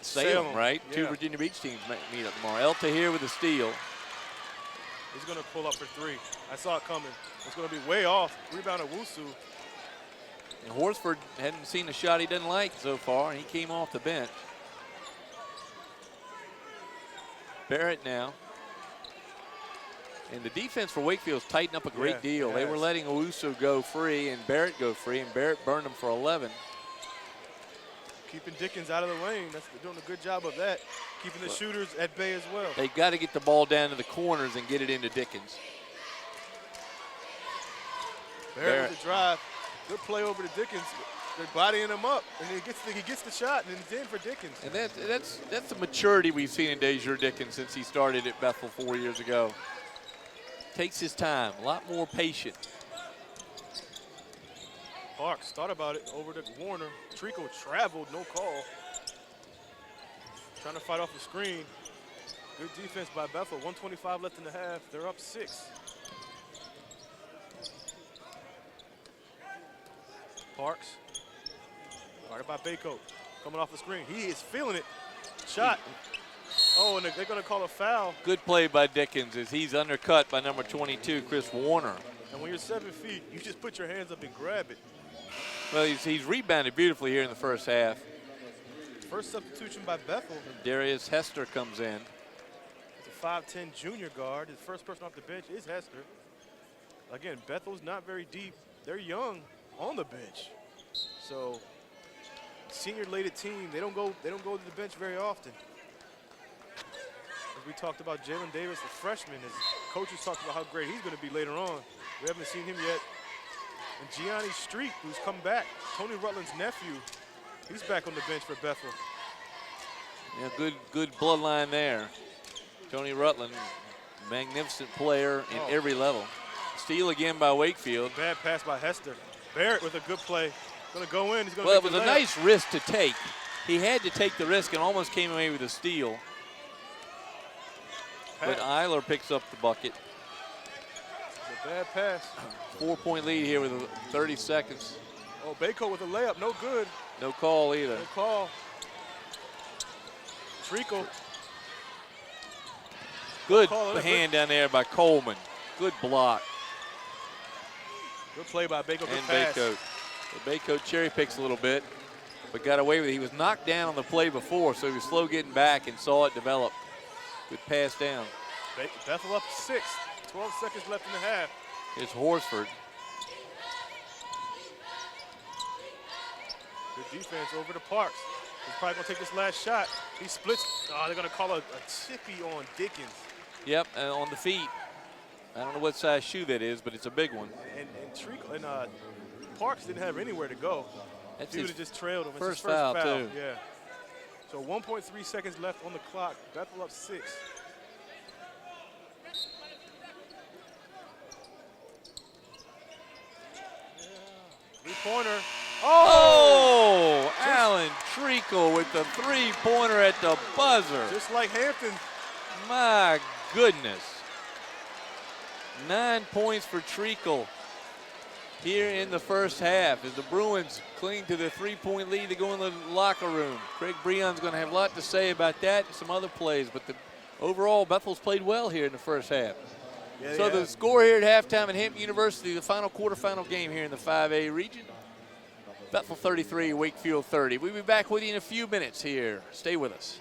Salem, right? Yeah. 2 Virginia Beach teams meet up tomorrow. Elta here with a steal. He's going to pull up for 3. I saw it coming. It's going to be way off. Rebound of Owusu. And Horsford hadn't seen a shot he doesn't like so far, and he came off the bench. Barrett now. And the defense for Wakefield's tightened up a great deal. They were letting Owusu go free and Barrett go free, and Barrett burned him for 11. Keeping Dickens out of the lane. They're doing a good job of that. Keeping the shooters at bay as well. They've got to get the ball down to the corners and get it into Dickens. Barrett with the drive. Good play over to Dickens. They're bodying him up, and he gets the shot, and it's in for Dickens. And that's the maturity we've seen in DeJure Dickens since he started at Bethel 4 years ago. Takes his time, a lot more patient. Parks thought about it over to Warner. Treacle traveled, no call. Trying to fight off the screen. Good defense by Bethel. 1:25 left in the half. They're up 6. Parks. Guarded by Bako. Coming off the screen. He is feeling it. Shot. Oh, and they're going to call a foul. Good play by Dickens as he's undercut by number 22, Chris Warner. And when you're 7 feet, you just put your hands up and grab it. Well, he's rebounded beautifully here in the first half. First substitution by Bethel. Darius Hester comes in. It's a 5'10" junior guard. The first person off the bench is Hester. Again, Bethel's not very deep. They're young on the bench. So, senior-laden team, they don't go to the bench very often. As we talked about Jalen Davis, the freshman, as coaches talked about how great he's going to be later on. We haven't seen him yet. And Gianni Street, who's come back, Tony Rutland's nephew, he's back on the bench for Bethel. Yeah, good bloodline there. Tony Rutland, magnificent player in every level. Steal again by Wakefield. Bad pass by Hester. Barrett with a good play. Going to go in. He's going to well, it was a nice risk to take. He had to take the risk and almost came away with a steal. but Eiler picks up the bucket. It's a bad pass. 4-point lead here with 30 seconds. Oh, Bethel with a layup, no good. No call either. No call. Treacle. Good hand down there by Coleman. Good block. Good play by Bethel. And Baycoat. Baycoat cherry picks a little bit, but got away with it. He was knocked down on the play before, so he was slow getting back and saw it develop. Good pass down. Bethel up 6. 12 seconds left in the half. Here's Horsford. Good defense over to Parks. He's probably going to take this last shot. He splits. Oh, they're going to call a tippy on Dickens. Yep, on the feet. I don't know what size shoe that is, but it's a big one. And Parks didn't have anywhere to go. That's he would have just trailed him. First foul, too. Yeah. So 1.3 seconds left on the clock. Bethel up 6. Three-pointer. Oh! Alan Treacle with the three-pointer at the buzzer. Just like Hampton. My goodness. 9 points for Treacle here in the first half as the Bruins cling to the three-point lead to go in the locker room. Craig Breon's going to have a lot to say about that and some other plays, but overall, Bethel's played well here in the first half. Yeah, so the score here at halftime at Hampton University, the final quarterfinal game here in the 5A region. Bethel 33, Wakefield 30. We'll be back with you in a few minutes here. Stay with us.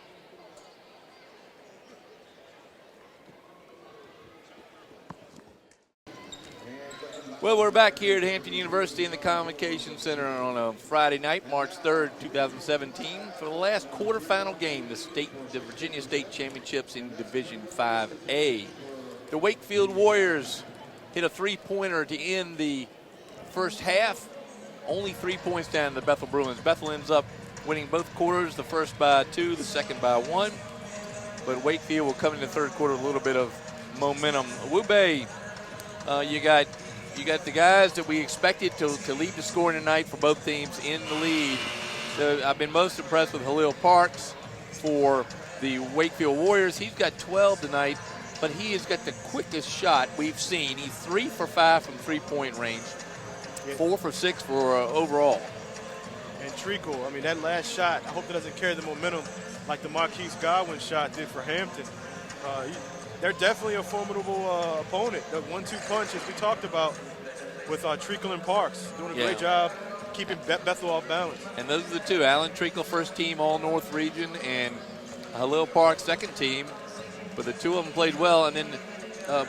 Well, we're back here at Hampton University in the Convocation Center on a Friday night, March 3rd, 2017, for the last quarterfinal game, the Virginia State Championships in Division 5A. The Wakefield Warriors hit a three-pointer to end the first half. Only 3 points down to the Bethel Bruins. Bethel ends up winning both quarters, the first by 2, the second by 1. But Wakefield will come in the third quarter with a little bit of momentum. Wube, you got the guys that we expected to lead the scoring tonight for both teams in the lead. So I've been most impressed with Halil Parks for the Wakefield Warriors. He's got 12 tonight, but he has got the quickest shot we've seen. He's 3 for 5 from three-point range, 4 for 6 for overall. And Treacle, I mean, that last shot, I hope it doesn't carry the momentum like the Marquise Godwin shot did for Hampton. They're definitely a formidable opponent. The 1-2 punch, as we talked about, with Treacle and Parks, doing a great job keeping Bethel off balance. And those are the two. Alan Treacle, first team All-North region, and Halil Parks, second team. But the two of them played well. And then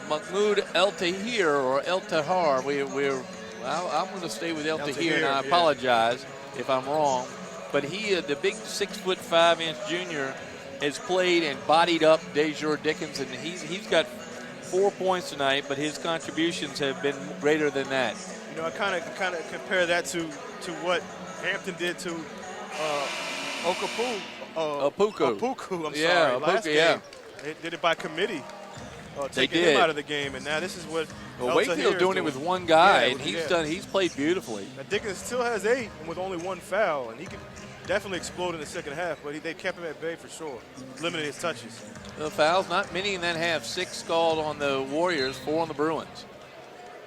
Mahmoud El Tahir, or El Tahar, I'm going to stay with El Tahir, and I apologize if I'm wrong. But he, the big 6'5" junior, has played and bodied up Dejour Dickens, and he's got 4 points tonight, but his contributions have been greater than that. You know, I kind of compare that to what Hampton did to Apuku, I'm sorry, last game. They did it by committee, taking him out of the game, and now this is what Wakefield doing it with one guy, and he's played beautifully. Now Dickens still has 8 and with only 1 foul, and he could definitely explode in the second half, but they kept him at bay for sure, limiting his touches. The fouls, not many in that half. 6 called on the Warriors, 4 on the Bruins.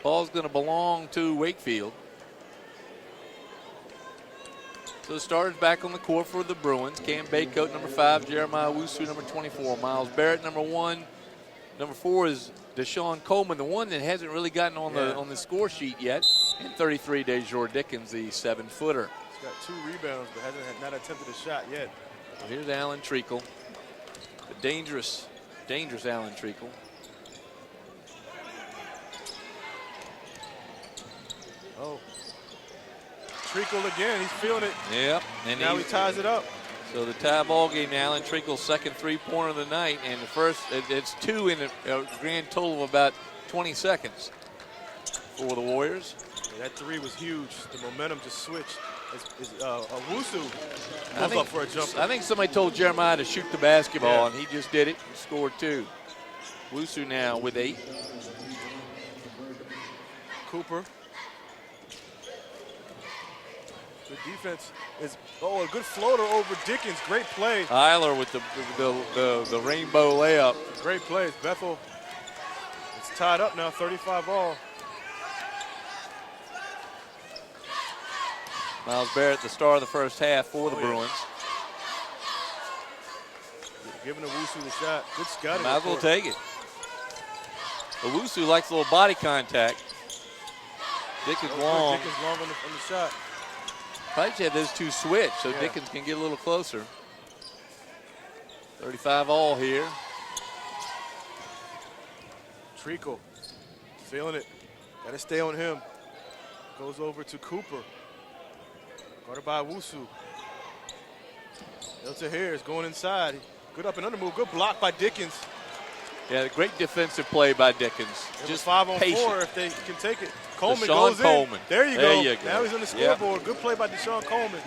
Ball's going to belong to Wakefield. So the starters back on the court for the Bruins. Cam Baycoat, number 5. Jeremiah Wusu, number 24. Miles Barrett, number 1. Number 4 is Deshaun Coleman, the one that hasn't really gotten on the score sheet yet. And 33, Dejour Dickens, the 7-footer. He's got 2 rebounds, but hasn't not attempted a shot yet. Here's Alan Treacle, the dangerous Alan Treacle. Oh, Treacle again. He's feeling it. Yep. And now he ties it up. So the tie ball game, Alan Treacle's second three-pointer of the night, and the first, it's 2 in a grand total of about 20 seconds for the Warriors. Yeah, that 3 was huge. The momentum just switched. Wusu goes up for a jumper. I think somebody told Jeremiah to shoot the basketball, and he just did it and scored 2. Wusu now with 8. Cooper. The defense is, a good floater over Dickens. Great play. Eiler with the rainbow layup. Great plays. Bethel, it's tied up now, 35 all. Miles Barrett, the star of the first half for the Bruins. Giving Owusu the shot. Good scouting. Might as well take it. Owusu likes a little body contact. Dickens long. Dickens long on the shot. Probably should have those two switch so Dickens can get a little closer. 35 all here. Treacle, feeling it. Got to stay on him. Goes over to Cooper. Guarded by Owusu. Delta Harris going inside. Good up and under move. Good block by Dickens. Yeah, great defensive play by Dickens. Just 5 on patient. 4 if they can take it. Coleman Deshaun goes Coleman. in. There you There go. you go. Now he's on the scoreboard. Good play by Deshaun Coleman.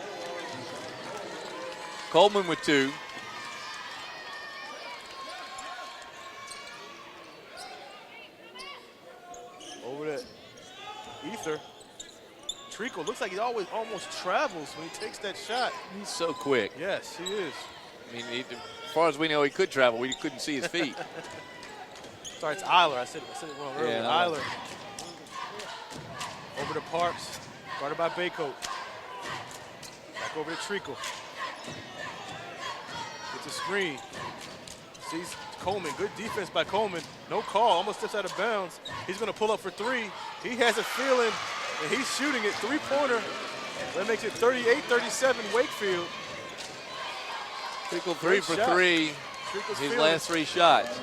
Coleman with 2. Over to Ether. Treacle looks like he always almost travels when he takes that shot. He's so quick. Yes, he is. I mean, as far as we know, he could travel. We couldn't see his feet. Sorry, it's Eiler. I said it wrong earlier. Yeah, Eiler. Over to Parks. Guarded by Baycoat. Back over to Treacle. Gets a screen. Sees Coleman. Good defense by Coleman. No call. Almost steps out of bounds. He's going to pull up for 3. He has a feeling, and he's shooting it. 3-pointer. That makes it 38-37 Wakefield. Treacle 3 for 3. His last 3 shots.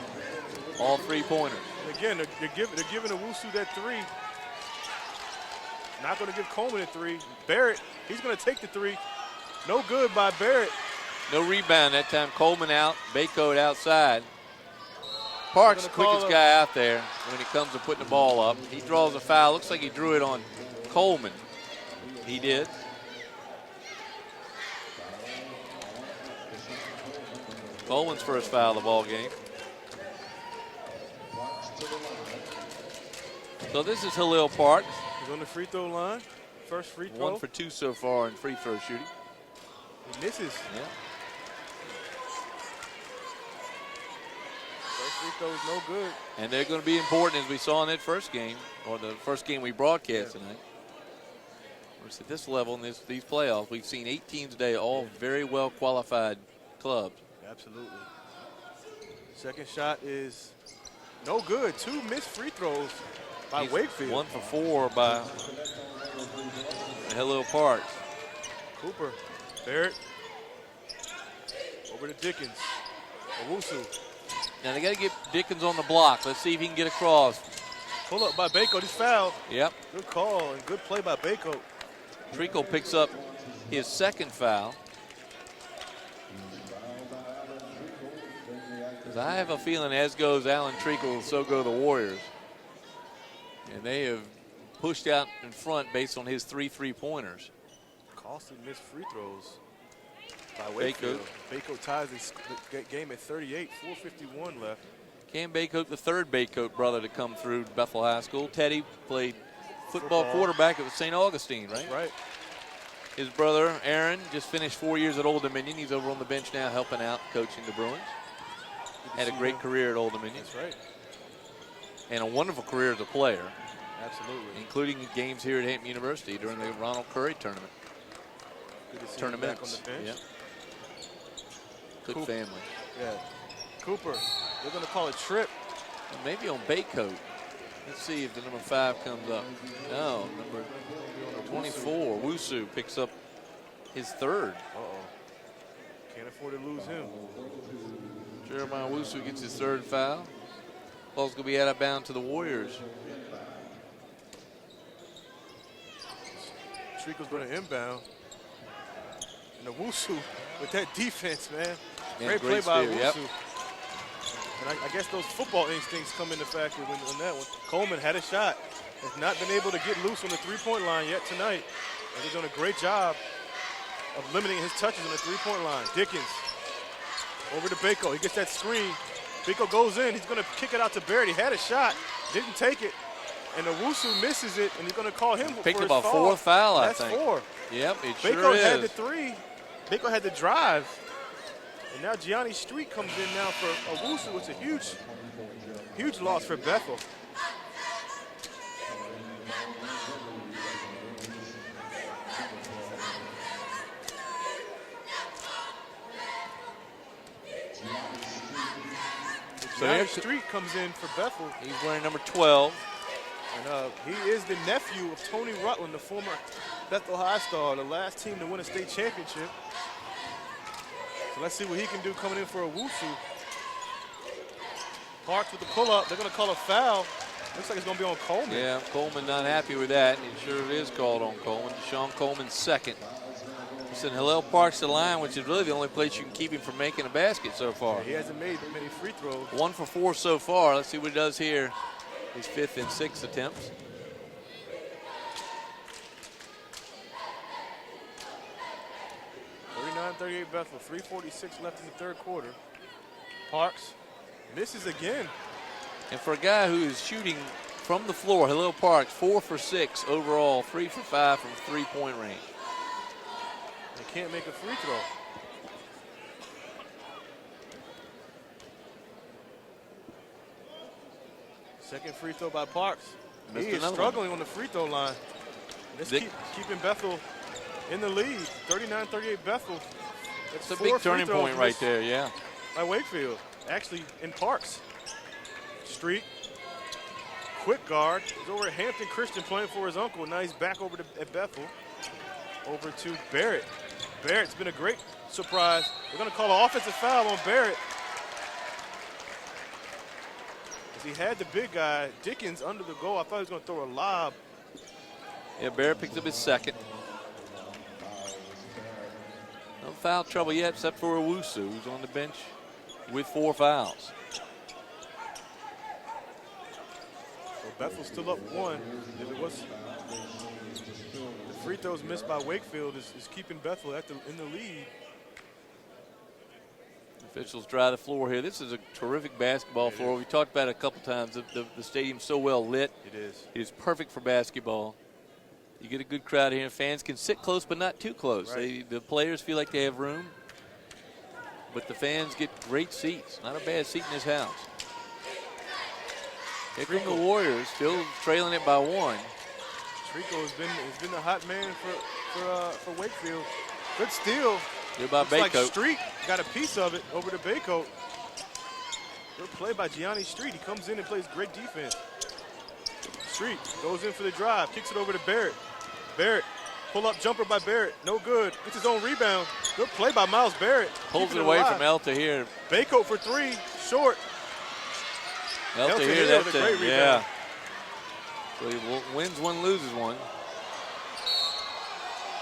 All 3-pointers. And again, they're giving Owusu that 3. Not going to give Coleman a 3. Barrett, he's going to take the 3. No good by Barrett. No rebound that time. Coleman out. Baycoat outside. Parks, quickest guy out there when it comes to putting the ball up. He draws a foul. Looks like he drew it on Coleman. He did. Coleman's first foul of the ball game. So this is Halil Parks. He's on the free throw line. First free throw. 1 for 2 so far in free throw shooting. He misses. Yeah. First free throw is no good. And they're going to be important, as we saw in that first game, or the first game we broadcast tonight. We're at this level in these playoffs. We've seen 8 teams today, all very well qualified clubs. Absolutely. Second shot is no good. 2 missed free throws by Wakefield. 1 for 4 by Halil Parks. Cooper. Barrett. Over to Dickens. Owusu. Now they got to get Dickens on the block. Let's see if he can get across. Pull up by Baycoat. He's fouled. Yep. Good call and good play by Baycoat. Treacle picks up his second foul. I have a feeling as goes Alan Treacle, so go the Warriors. And they have pushed out in front based on his 3 3-pointers. Costly missed free throws by Wakefield. Baycoat ties the game at 38, 4:51 left. Cam Baycoat, the third Baycoat brother to come through Bethel High School. Teddy played football quarterback at St. Augustine, right? That's right. His brother, Aaron, just finished 4 years at Old Dominion. He's over on the bench now helping out, coaching the Bruins. Had a great career at Old Dominion. That's right. And a wonderful career as a player. Absolutely. Including games here at Hampton University during the Ronald Curry tournament. Good to see him back on the bench. Yeah. Good Cooper. family. Yeah. Cooper, they're going to call a trip. Maybe on Baycoat. Let's see if the number 5 comes up. No, number 24, Wusu picks up his 3rd. Uh-oh. Can't afford to lose him. Jeremiah Wusu gets his 3rd foul. Ball's going to be out of bounds to the Warriors. Treacle's going to inbound. And Owusu with that defense, man. Yeah, great play by spear, Owusu. yep. And I guess those football instincts come into factor on that one. Coleman had a shot. Has not been able to get loose on the 3-point line yet tonight. And they're doing a great job of limiting his touches on the 3-point line. Dickens over to Bayco. He gets that screen. Bayco goes in. He's going to kick it out to Barrett. He had a shot. Didn't take it. And Owusu misses it, and he's going to call him Picked for up his a foul. fourth foul, I That's think. 4. Yep, it Bako sure had the is. 3. Bako had the drive. And now Gianni Street comes in now for Owusu. It's a huge loss for Bethel. So Gianni Street comes in for Bethel. He's wearing number 12. And he is the nephew of Tony Rutland, the former Bethel High star, the last team to win a state championship. So let's see what he can do coming in for Owusu. Parks with the pull-up. They're going to call a foul. Looks like it's going to be on Coleman. Yeah, Coleman not happy with that. And sure it is called on Coleman. Deshaun Coleman's second. He sent Hillel Parks to the line, which is really the only place you can keep him from making a basket so far. Yeah, he hasn't made many free throws. 1 for 4 so far. Let's see what he does here. His 5th and 6th attempts. .38 Bethel, 3:46 left in the third quarter. Parks misses again. And for a guy who is shooting from the floor, Hillel Parks, 4 for 6 overall, 3 for 5 from three-point range. They can't make a free throw. Second free throw by Parks. Missed He is another struggling on the free throw line. This keeping Bethel in the lead. 39-38 Bethel. It's a big turning point right there, yeah. By Wakefield. Actually, in Parks. Street. Quick guard. He's over at Hampton Christian playing for his uncle. Now he's back over at Bethel. Over to Barrett. Barrett's been a great surprise. We're going to call an offensive foul on Barrett. He had the big guy, Dickens, under the goal. I thought he was going to throw a lob. Yeah, Barrett picks up his second. No foul trouble yet except for Owusu, who's on the bench with 4 fouls. So Bethel's still up 1. If it was the free throws missed by Wakefield is keeping Bethel in the lead. Officials dry the floor here. This is a terrific basketball floor. We talked about it a couple times. The stadium's so well lit. It is. It is perfect for basketball. You get a good crowd here. Fans can sit close, but not too close. Right. The players feel like they have room, but the fans get great seats. Not a bad seat in this house. Here come the Warriors, still trailing it by 1. Trico has been the hot man for Wakefield. Good steal. Good by Looks like Bako. Street got a piece of it over to Bako. Good play by Gianni Street. He comes in and plays great defense. Street goes in for the drive, kicks it over to Barrett. Barrett, pull-up jumper by Barrett, no good. Gets his own rebound. Good play by Miles Barrett. Pulls it away from Elta here. Bako for 3, short. Elta here, with a that's great rebound. yeah. So he wins one, loses one.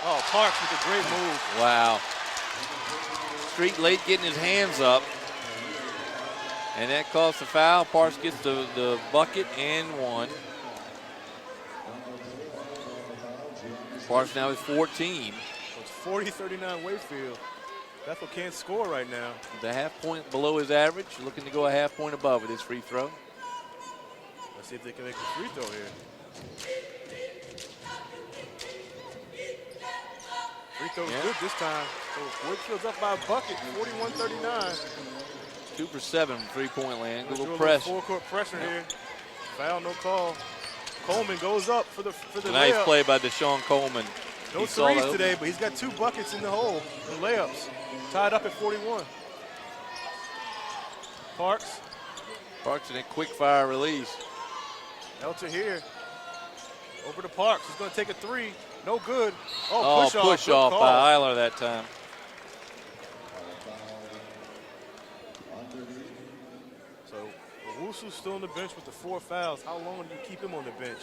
Oh, Parks with a great move. Wow. Street late getting his hands up. And that caused the foul. Parks gets the bucket and 1. Parks now is 14. It's 40-39 Wakefield. Bethel can't score right now. The half point below his average. Looking to go a half point above with his free throw. Let's see if they can make a free throw here. Free throw's good this time. So Wakefield's up by a bucket, 41-39. 2 for 7 from three-point land. Good little Full pressure. court pressure here. Foul, no call. Coleman goes up for the Nice layup. play by Deshaun Coleman. No threes today, but he's got 2 buckets in the hole, the layups. Tied up at 41. Parks. Parks in a quick fire release. Elta here. Over to Parks. He's going to take a 3. No good. Oh, push off by Eiler that time. So Owusu's still on the bench with the 4 fouls. How long do you keep him on the bench?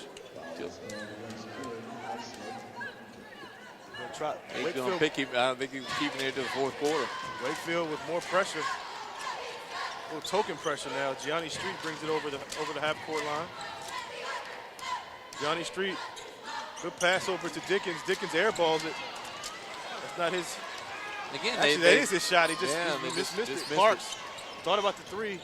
He's going to pick him. I don't think he's keeping it to the 4th quarter. Wakefield with more pressure. A little token pressure now. Gianni Street brings it over the half-court line. Gianni Street, good pass over to Dickens. Dickens airballs it. That's not his. Again, Actually, that is his shot. He just yeah, missed it. missed Parks thought about the 3.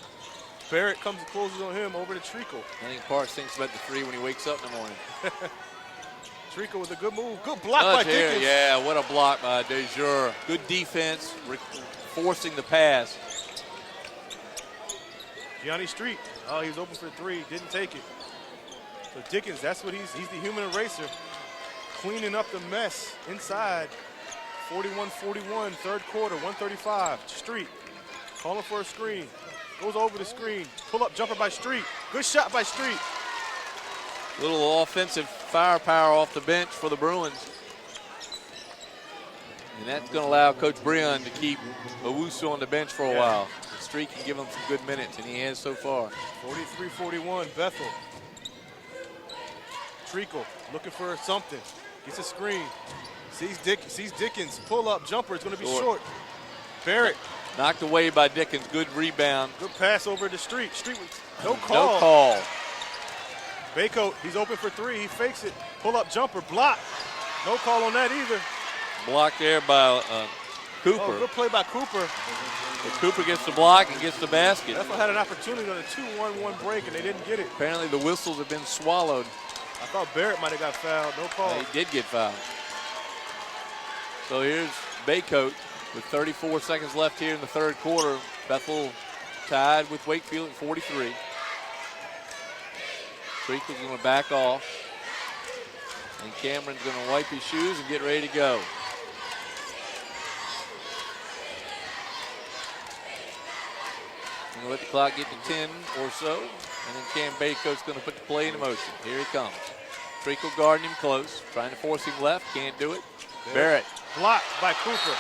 Barrett comes and closes on him over to Treacle. I think Parks thinks about the three when he wakes up in the morning. Treacle with a good move. Good block by Dickens. Yeah, what a block by DeJure. Good defense, forcing the pass. Gianni Street. Oh, he was open for three. Didn't take it. So Dickens, that's what he's the human eraser. Cleaning up the mess inside. 41-41, third quarter, 1:35. Street calling for a screen. Goes over the screen. Pull-up jumper by Street. Good shot by Street. Little offensive firepower off the bench for the Bruins. And that's going to allow Coach Breon to keep Owusu on the bench for a while. Street can give him some good minutes, and he has so far. 43-41, Bethel. Treacle looking for something. Gets a screen. Sees Dickens. Pull-up jumper. It's going to be short. Barrett. Knocked away by Dickens. Good rebound. Good pass over to Street. Street with no call. No call. Baycoat, he's open for three. He fakes it. Pull-up jumper. Block. No call on that either. Blocked there by Cooper. Oh, good play by Cooper. But Cooper gets the block and gets the basket. Bethel had an opportunity on a 2-1-1 break, and they didn't get it. Apparently the whistles have been swallowed. I thought Barrett might have got fouled. No call. He did get fouled. So here's Baycoat with 34 seconds left here in the third quarter. Bethel tied with Wakefield at 43. Treacle's going to back off. And Cameron's going to wipe his shoes and get ready to go. Going to let the clock get to 10 or so. And then Cam Baycoat's going to put the play into motion. Here he comes. Treacle guarding him close. Trying to force him left. Can't do it. Barrett. Blocked by Cooper.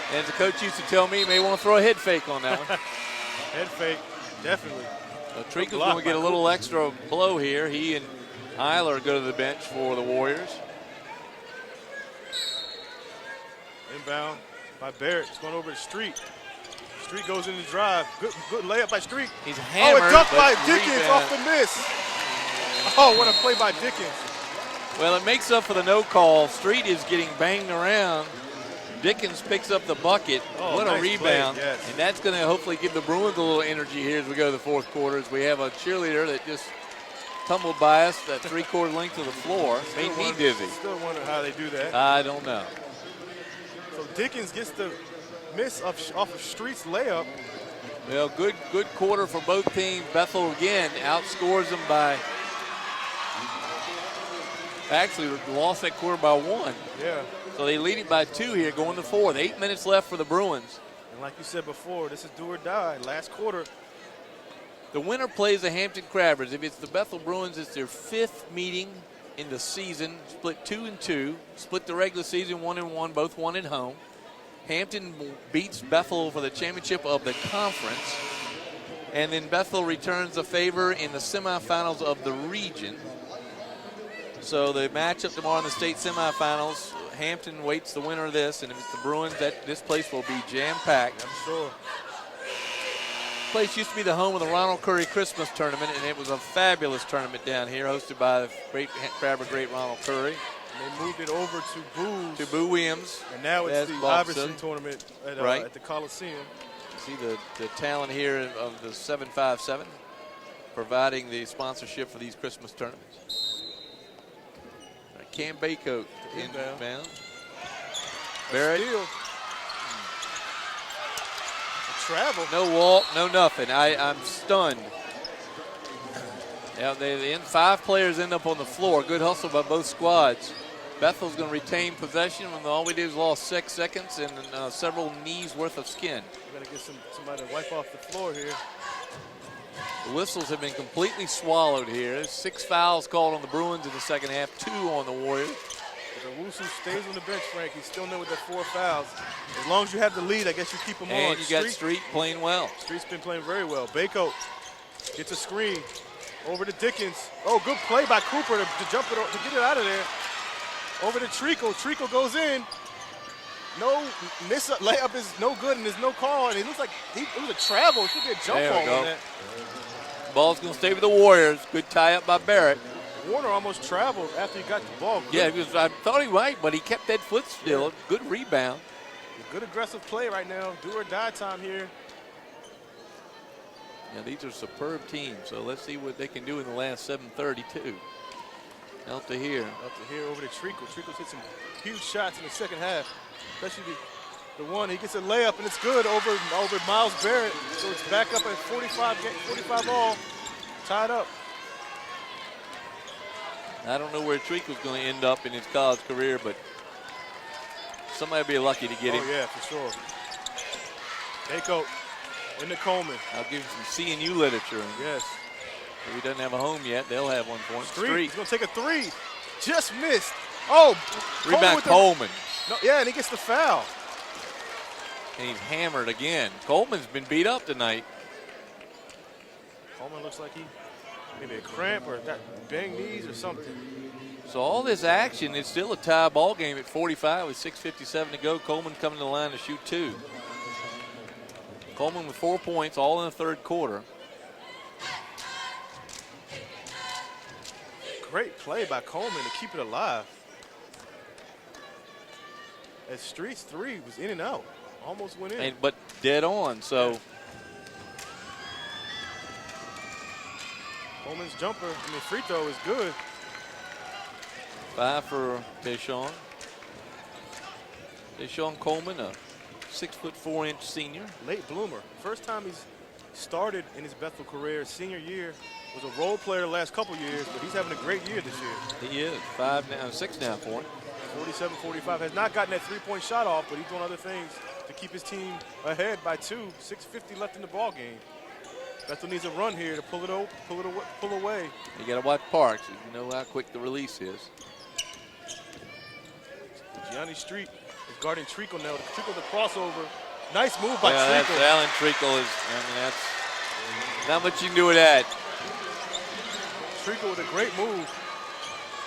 And as the coach used to tell me, he may want to throw a head fake on that one. Head fake, definitely. So Treacle's going to get a little extra blow here. He and Eiler go to the bench for the Warriors. Inbound by Barrett. It's going over to Street. Street goes in the drive. Good layup by Street. He's hammered. Oh, a dunk by Dickens off the miss. Oh, what a play by Dickens. Well, it makes up for the no call. Street is getting banged around. Dickens picks up the bucket. Oh, what nice a rebound. Play, yes. And that's going to hopefully give the Bruins a little energy here as we go to the fourth quarter. As we have a cheerleader that just tumbled by us that three-quarter length of the floor. Made me dizzy. Still wonder how they do that. I don't know. So Dickens gets the miss off of Street's layup. Well, good quarter for both teams. Bethel again outscores them by, actually lost that quarter by one. Yeah. So they lead it by 2 here going to fourth. 8 minutes left for the Bruins. And like you said before, this is do or die. Last quarter. The winner plays the Hampton Crabbers. If it's the Bethel Bruins, it's their 5th meeting in the season, split 2-2, split the regular season 1-1, both won at home. Hampton beats Bethel for the championship of the conference. And then Bethel returns a favor in the semifinals of the region. So the matchup tomorrow in the state semifinals, Hampton waits the winner of this, and if it's the Bruins, this place will be jam-packed. I'm sure. This place used to be the home of the Ronald Curry Christmas Tournament, and it was a fabulous tournament down here, hosted by the Crabber great Ronald Curry. And they moved it over to Boo's. To Boo Williams. And now it's the Iverson tournament at the Coliseum. See the talent here of the 757 providing the sponsorship for these Christmas tournaments. Cam Baycoat inbound. Barrett. Steal. Travel. No walk, no nothing. I'm stunned. Yeah, they end 5 players end up on the floor. Good hustle by both squads. Bethel's going to retain possession, and all we did is lost 6 seconds and several knees worth of skin. We got to get somebody to wipe off the floor here. The whistles have been completely swallowed here. 6 fouls called on the Bruins in the second half, 2 on the Warriors. If Owusu stays on the bench, Frank, he's still there with that 4 fouls. As long as you have the lead, I guess you keep him on. And you got Street playing well. Street's been playing very well. Baycoat gets a screen over to Dickens. Oh, good play by Cooper to jump it, to get it out of there. Over to Treacle. Treacle goes in. No miss layup is no good, and there's no call. And it looks like it was a travel. It should be a jump ball on that. Ball's going to stay with the Warriors. Good tie up by Barrett. Warner almost traveled after he got the ball. Yeah, I thought he might, but he kept that foot still. Yeah. Good rebound. Good aggressive play right now. Do or die time here. Now, these are superb teams, so let's see what they can do in the last 7:32. Out to here. Out to here over to Treacle. Treacle's hit some huge shots in the second half, especially the one. He gets a layup, and it's good over Miles Barrett. So it's back up at 45 all, tied up. I don't know where Treacle's going to end up in his college career, but somebody will be lucky to get him. Oh, yeah, for sure. Daycote into Coleman. I'll give him some CNU literature. Yes. If he doesn't have a home yet, they'll have one for him. Street. He's going to take a three. Just missed. Oh, rebound Coleman. No, yeah, and he gets the foul. And he's hammered again. Coleman's been beat up tonight. Coleman looks like he maybe a cramp or got banged knees or something. So all this action, it's still a tie ball game at 45 with 6:57 to go. Coleman coming to the line to shoot 2. Coleman with 4 points, all in the third quarter. Great play by Coleman to keep it alive. As Street's three was in and out, almost went in. But dead on, so. Coleman's jumper, free throw is good. 5 for Deshaun. Deshaun Coleman, a 6'4" senior. Late bloomer. First time he's started in his Bethel career, senior year. Was a role player the last couple years, but he's having a great year this year. He is. 6 now for him. 47-45. Has not gotten that three-point shot off, but he's doing other things to keep his team ahead by 2. 6:50 left in the ball game. Bethel needs a run here to pull away. You got to watch Parks. You know how quick the release is. Gianni Street is guarding Treacle now. Treacle the crossover. Nice move by Treacle. That's Alan Treacle that's not much you can do with that. Treacle with a great move.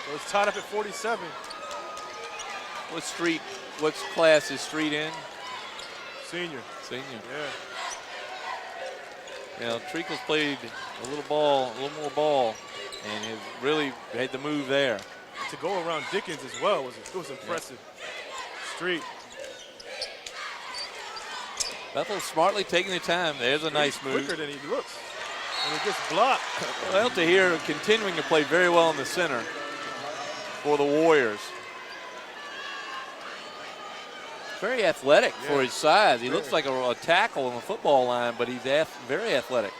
So it's tied up at 47. What class is Street in? Senior. Senior. Yeah. Now, Treacle's played a little more ball, and has really had the move there. To go around Dickens as well was impressive. Yeah. Street. Bethel smartly taking the time. There's a nice move. Quicker than he looks. And it gets blocked. Well, to here continuing to play very well in the center for the Warriors. Very athletic for his size. He looks like a tackle on the football line, but he's very athletic.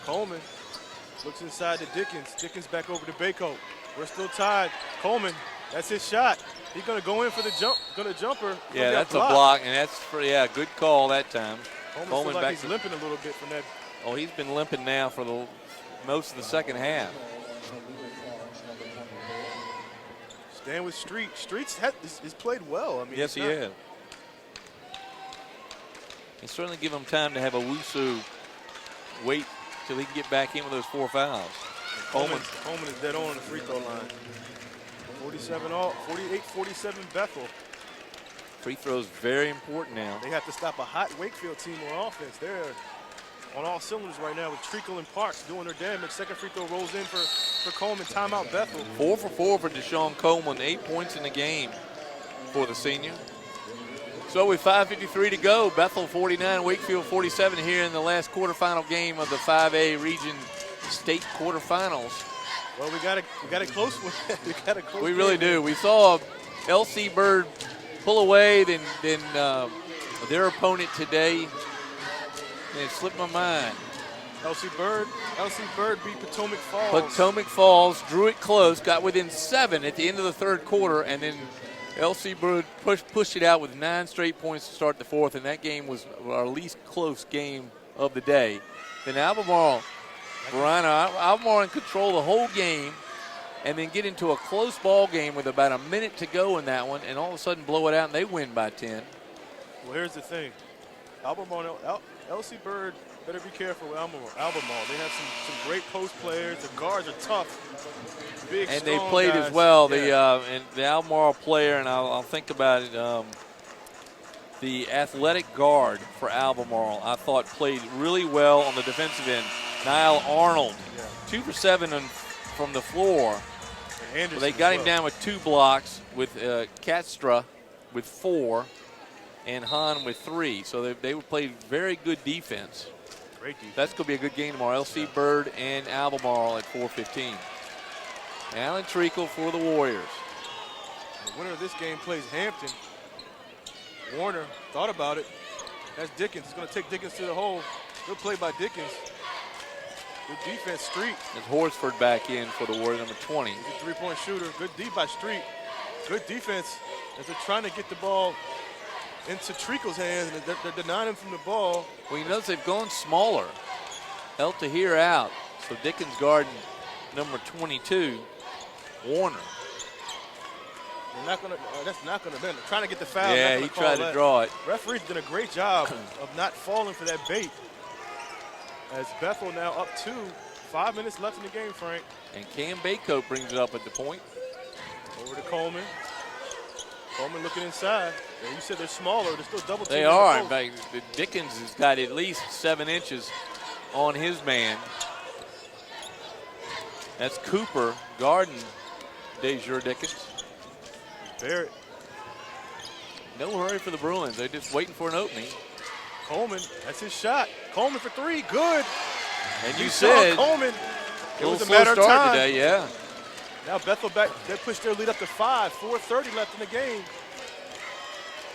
Coleman looks inside to Dickens. Dickens back over to Baycoat. We're still tied. Coleman, that's his shot. He's going to go in for the jumper. Yeah, that's a block, and that's good call that time. Coleman like he's limping a little bit from that. Oh, he's been limping now for most of the second half. Stand with Street. Street's played well. I mean, yes, he has. And certainly give him time to have a Wusu wait till he can get back in with those 4 fouls. Coleman is dead on the free throw line. 48-47 Bethel. Free throws very important now. They have to stop a hot Wakefield team on offense. They're on all cylinders right now with Treacle and Parks doing their damage. Second free throw rolls in for Coleman. Timeout Bethel. 4 for 4 for Deshaun Coleman. 8 points in the game for the senior. So with 5:53 to go, Bethel 49, Wakefield 47 here in the last quarterfinal game of the 5A Region State Quarterfinals. Well, we got a close one. We really do. We saw LC Bird pull away, then their opponent today, and it slipped my mind. LC Bird beat Potomac Falls. Potomac Falls drew it close, got within 7 at the end of the third quarter, and then LC Bird pushed it out with 9 straight points to start the fourth, and that game was our least close game of the day. Then Albemarle in control the whole game, and then get into a close ball game with about a minute to go in that one, and all of a sudden blow it out, and they win by 10. Well, here's the thing. LC Bird better be careful with Albemarle. They have some great post players. The guards are tough. Big, and they played guys as well. And the Albemarle player, and I'll think about it, the athletic guard for Albemarle, I thought played really well on the defensive end. Niall Arnold, 2 for 7 from the floor. Well, they got him down with 2 blocks, with Katstra with 4, and Hahn with 3. So they played very good defense. Great defense. That's going to be a good game tomorrow. LC Bird and Albemarle at 4:15. Alan Treacle for the Warriors. The winner of this game plays Hampton. Warner thought about it. That's Dickens. He's going to take Dickens to the hole. Good play by Dickens. Good defense, Street. There's Horsford back in for the Warriors, number 20. He's a three-point shooter. Good D by Street. Good defense as they're trying to get the ball into Treacle's hands, and they're denying him from the ball. Well, you notice they've gone smaller. El Tahir out. So Dickens guarding number 22, Warner. They're not gonna. That's not gonna. They're trying to get the foul. Yeah, he tried to draw it. Referee's done a great job of not falling for that bait. As Bethel now up 2, 5 minutes left in the game, Frank. And Cam Baycoat brings it up at the point. Over to Coleman. Coleman looking inside. Yeah, you said they're smaller. They're still double teaming. They are. In fact, Dickens has got at least 7 inches on his man. That's Cooper guarding DeJure Dickens. Barrett. No hurry for the Bruins. They're just waiting for an opening. Coleman, that's his shot. Coleman for 3, good. And you said Coleman. It was a slow matter of start time. today, yeah. Now Bethel back. They pushed their lead up to 5. 4:30 left in the game.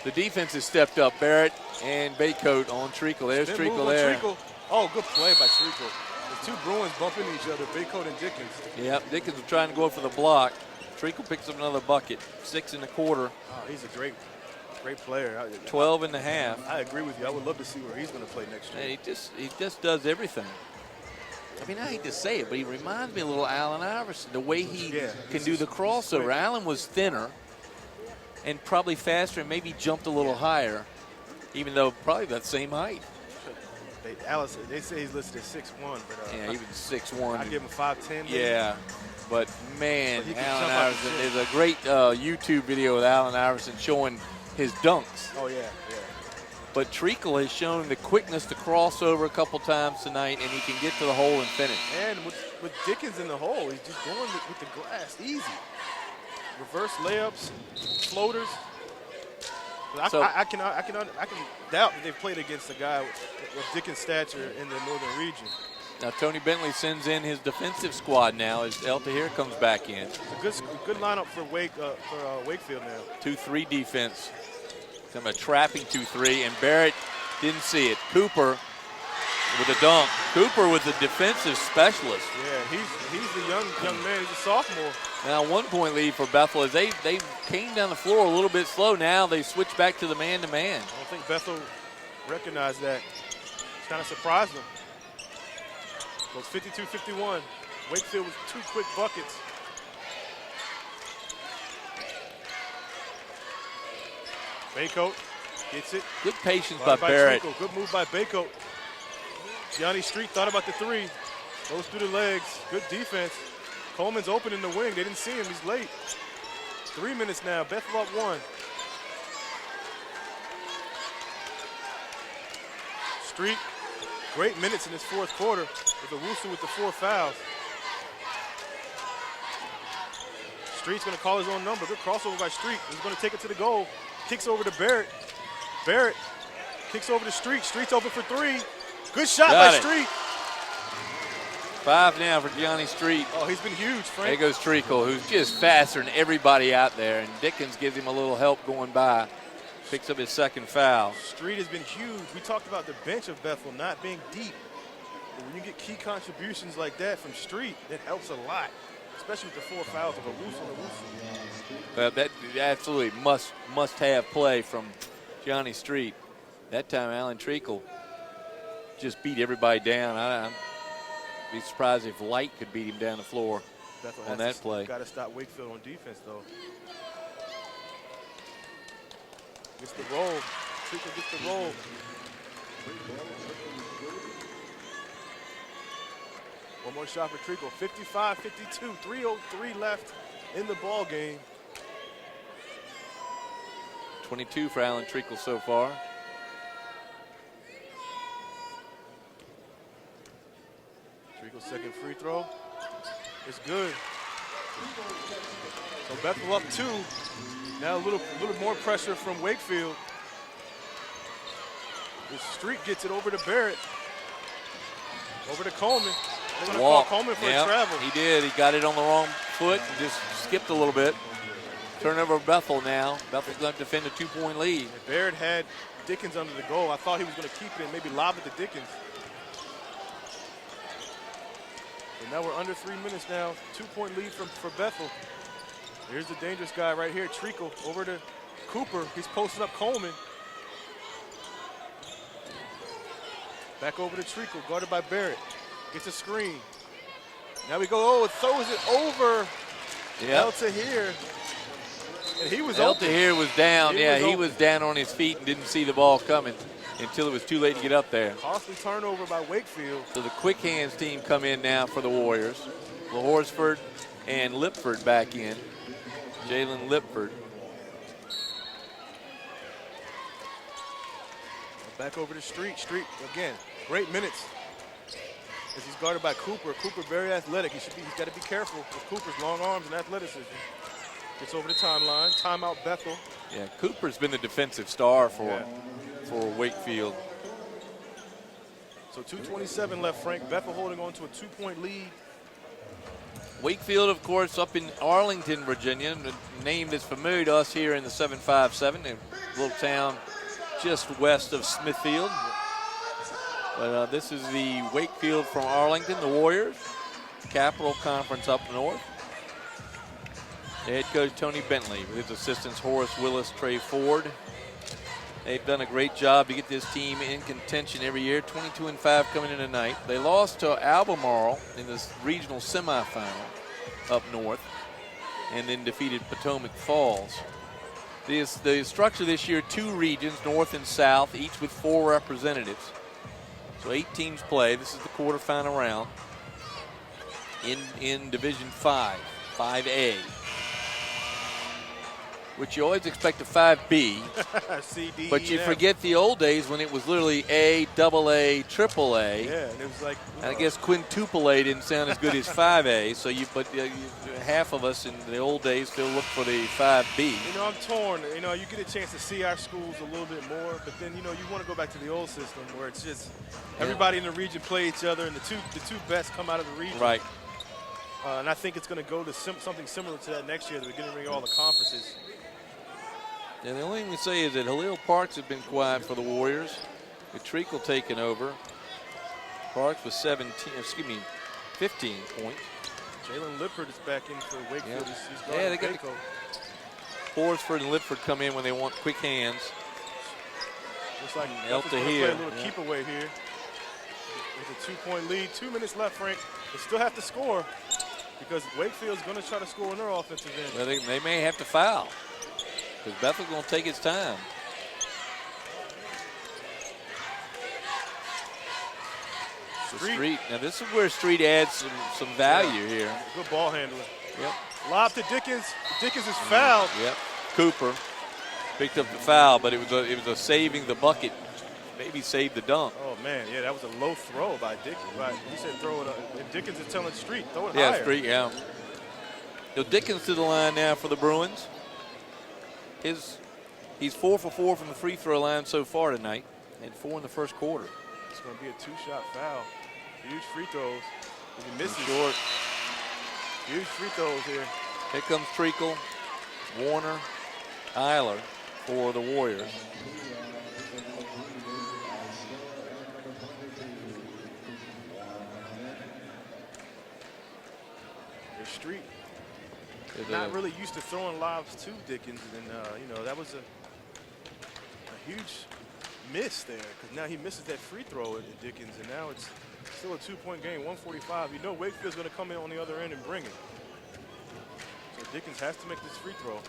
The defense has stepped up. Barrett and Baycoat on Treacle. There's Treacle there. Treacle. Oh, good play by Treacle. The 2 Bruins bumping each other, Baycoat and Dickens. Yep, Dickens was trying to go for the block. Treacle picks up another bucket. 6 1/4. Oh, he's a great player. 12 1/2. I agree with you. I would love to see where he's going to play next year. And he just does everything. I mean, I hate to say it, but he reminds me a little of Allen Iverson, the way he can do the crossover. Allen was thinner and probably faster and maybe jumped a little higher, even though probably that same height. They say he's listed as 6'1", but yeah, even 6'1". I give him 5'10". Yeah, but man, But Allen Iverson. There's a great YouTube video with Allen Iverson showing his dunks. Oh yeah. But Treacle has shown the quickness to cross over a couple times tonight, and he can get to the hole and finish. And with Dickens in the hole, he's just going with the glass, easy. Reverse layups, floaters. I can doubt that they've played against a guy with Dickens' stature in the northern region. Now Tony Bentley sends in his defensive squad now as El Tahir comes back in. It's a good lineup for Wakefield now. 2-3 defense. Some a trapping 2-3, and Barrett didn't see it. Cooper with a dunk. Cooper was a defensive specialist. Yeah, he's the young man. He's a sophomore. Now 1-point lead for Bethel as they came down the floor a little bit slow. Now they switch back to the man-to-man. I don't think Bethel recognized that. It's kind of surprised them. So it's 52-51. Wakefield with 2 quick buckets. Baycoat gets it. Good patience by Barrett. Treacle. Good move by Baycoat. Gianni Street thought about the 3. Goes through the legs. Good defense. Coleman's open in the wing. They didn't see him. He's late. 3 minutes now. Bethel up 1. Street. Great minutes in this 4th quarter with Owusu with the 4 fouls. Street's going to call his own number. Good crossover by Street. He's going to take it to the goal. Kicks over to Barrett. Barrett kicks over to Street. Street's open for 3. Good shot by Street. 5 now for Gianni Street. Oh, he's been huge, Frank. There goes Treacle, who's just faster than everybody out there, and Dickens gives him a little help going by. Picks up his 2nd foul. Street has been huge. We talked about the bench of Bethel not being deep. But when you get key contributions like that from Street, that helps a lot, especially with the 4 fouls of Owusu. That absolutely must-have play from Gianni Street. That time, Alan Treacle just beat everybody down. I'd be surprised if Light could beat him down the floor on that play. Got to stop Wakefield on defense, though. Gets the roll. Treacle gets the roll. One more shot for Treacle. 55-52. 3:03 left in the ball game. 22 for Alan Treacle so far. Treacle's 2nd free throw. It's good. So Bethel up 2. Now a little more pressure from Wakefield. The Street gets it over to Barrett. Over to Coleman. They're going to Walk. call Coleman for Yep, a travel. he did. He got it on the wrong foot and just skipped a little bit. Turnover Bethel now. Bethel's going to defend a 2-point lead. And Barrett had Dickens under the goal. I thought he was going to keep it and maybe lob it to Dickens. But now we're under 3 minutes now. 2-point lead for Bethel. Here's the dangerous guy right here, Treacle, over to Cooper. He's posting up Coleman. Back over to Treacle, guarded by Barrett. Gets a screen. Now we go, oh, it throws it over El Tahir. And he was El open. Tahir was down. He open. was down on his feet and didn't see the ball coming until it was too late to get up there. Costly turnover by Wakefield. So the quick hands team come in now for the Warriors. LaHorsford and Lipford back in. Jalen Lipford. Back over to Street. Street, again, great minutes. As he's guarded by Cooper. Cooper very athletic. He's got to be careful with Cooper's long arms and athleticism. Gets over the timeline. Timeout Bethel. Yeah, Cooper's been the defensive star for Wakefield. So 2:27 left, Frank. Bethel holding on to a 2-point lead. Wakefield, of course, up in Arlington, Virginia, a name that's familiar to us here in the 757, a little town just west of Smithfield. But this is the Wakefield from Arlington, the Warriors, Capital Conference up north. The head coach, Tony Bentley, with his assistants, Horace Willis, Trey Ford. They've done a great job to get this team in contention every year, 22-5 coming in tonight. They lost to Albemarle in this regional semifinal up north and then defeated Potomac Falls. The structure this year, 2 regions, north and south, each with 4 representatives. So 8 teams play. This is the quarterfinal round in Division 5, 5A. Which you always expect a 5B, C, D, but you E, F. forget the old days when it was literally A, AA, AAA. Yeah, and it was like. And I guess quintuple A didn't sound as good as 5A. So half of us in the old days still look for the 5B. You know, I'm torn. You know, you get a chance to see our schools a little bit more, but then you want to go back to the old system where it's just everybody in the region play each other, and the two best come out of the region. Right. And I think it's going to go to something similar to that next year. That we're going to bring all the conferences. And the only thing we say is that Halil Parks has been quiet for the Warriors, with Treacle taking over. Parks with 15 points. Jalen Lipford is back in for Wakefield. Yeah. He's guarding They got Bethel. Horsford and Lipford come in when they want quick hands. Looks like El Bethel's going to play a Tahir. little keep away here. With a 2-point lead, 2 minutes left, Frank. They still have to score because Wakefield's going to try to score on their offensive end. Well, they may have to foul because Bethel's going to take its time. Street. Now this is where Street adds some value here. Good ball handling. Yep. Lob to Dickens. Dickens is fouled. Yep. Cooper picked up the foul, but it was a saving the bucket. Maybe saved the dunk. Oh man, yeah, that was a low throw by Dickens. He said throw it up. And Dickens is telling Street, throw it higher. Yeah, Street, yeah. So Dickens to the line now for the Bruins. He's 4 for 4 from the free throw line so far tonight, and 4 in the first quarter. It's going to be a 2-shot foul. Huge free throws. If he misses, short. Huge free throws here. Here comes Treacle, Warner, Eiler for the Warriors. There's Street. Not really used to throwing lobs to Dickens, and that was a huge miss there because now he misses that free throw at Dickens, and now it's still a 2-point game, 145. You know Wakefield's going to come in on the other end and bring it. So Dickens has to make this free throw.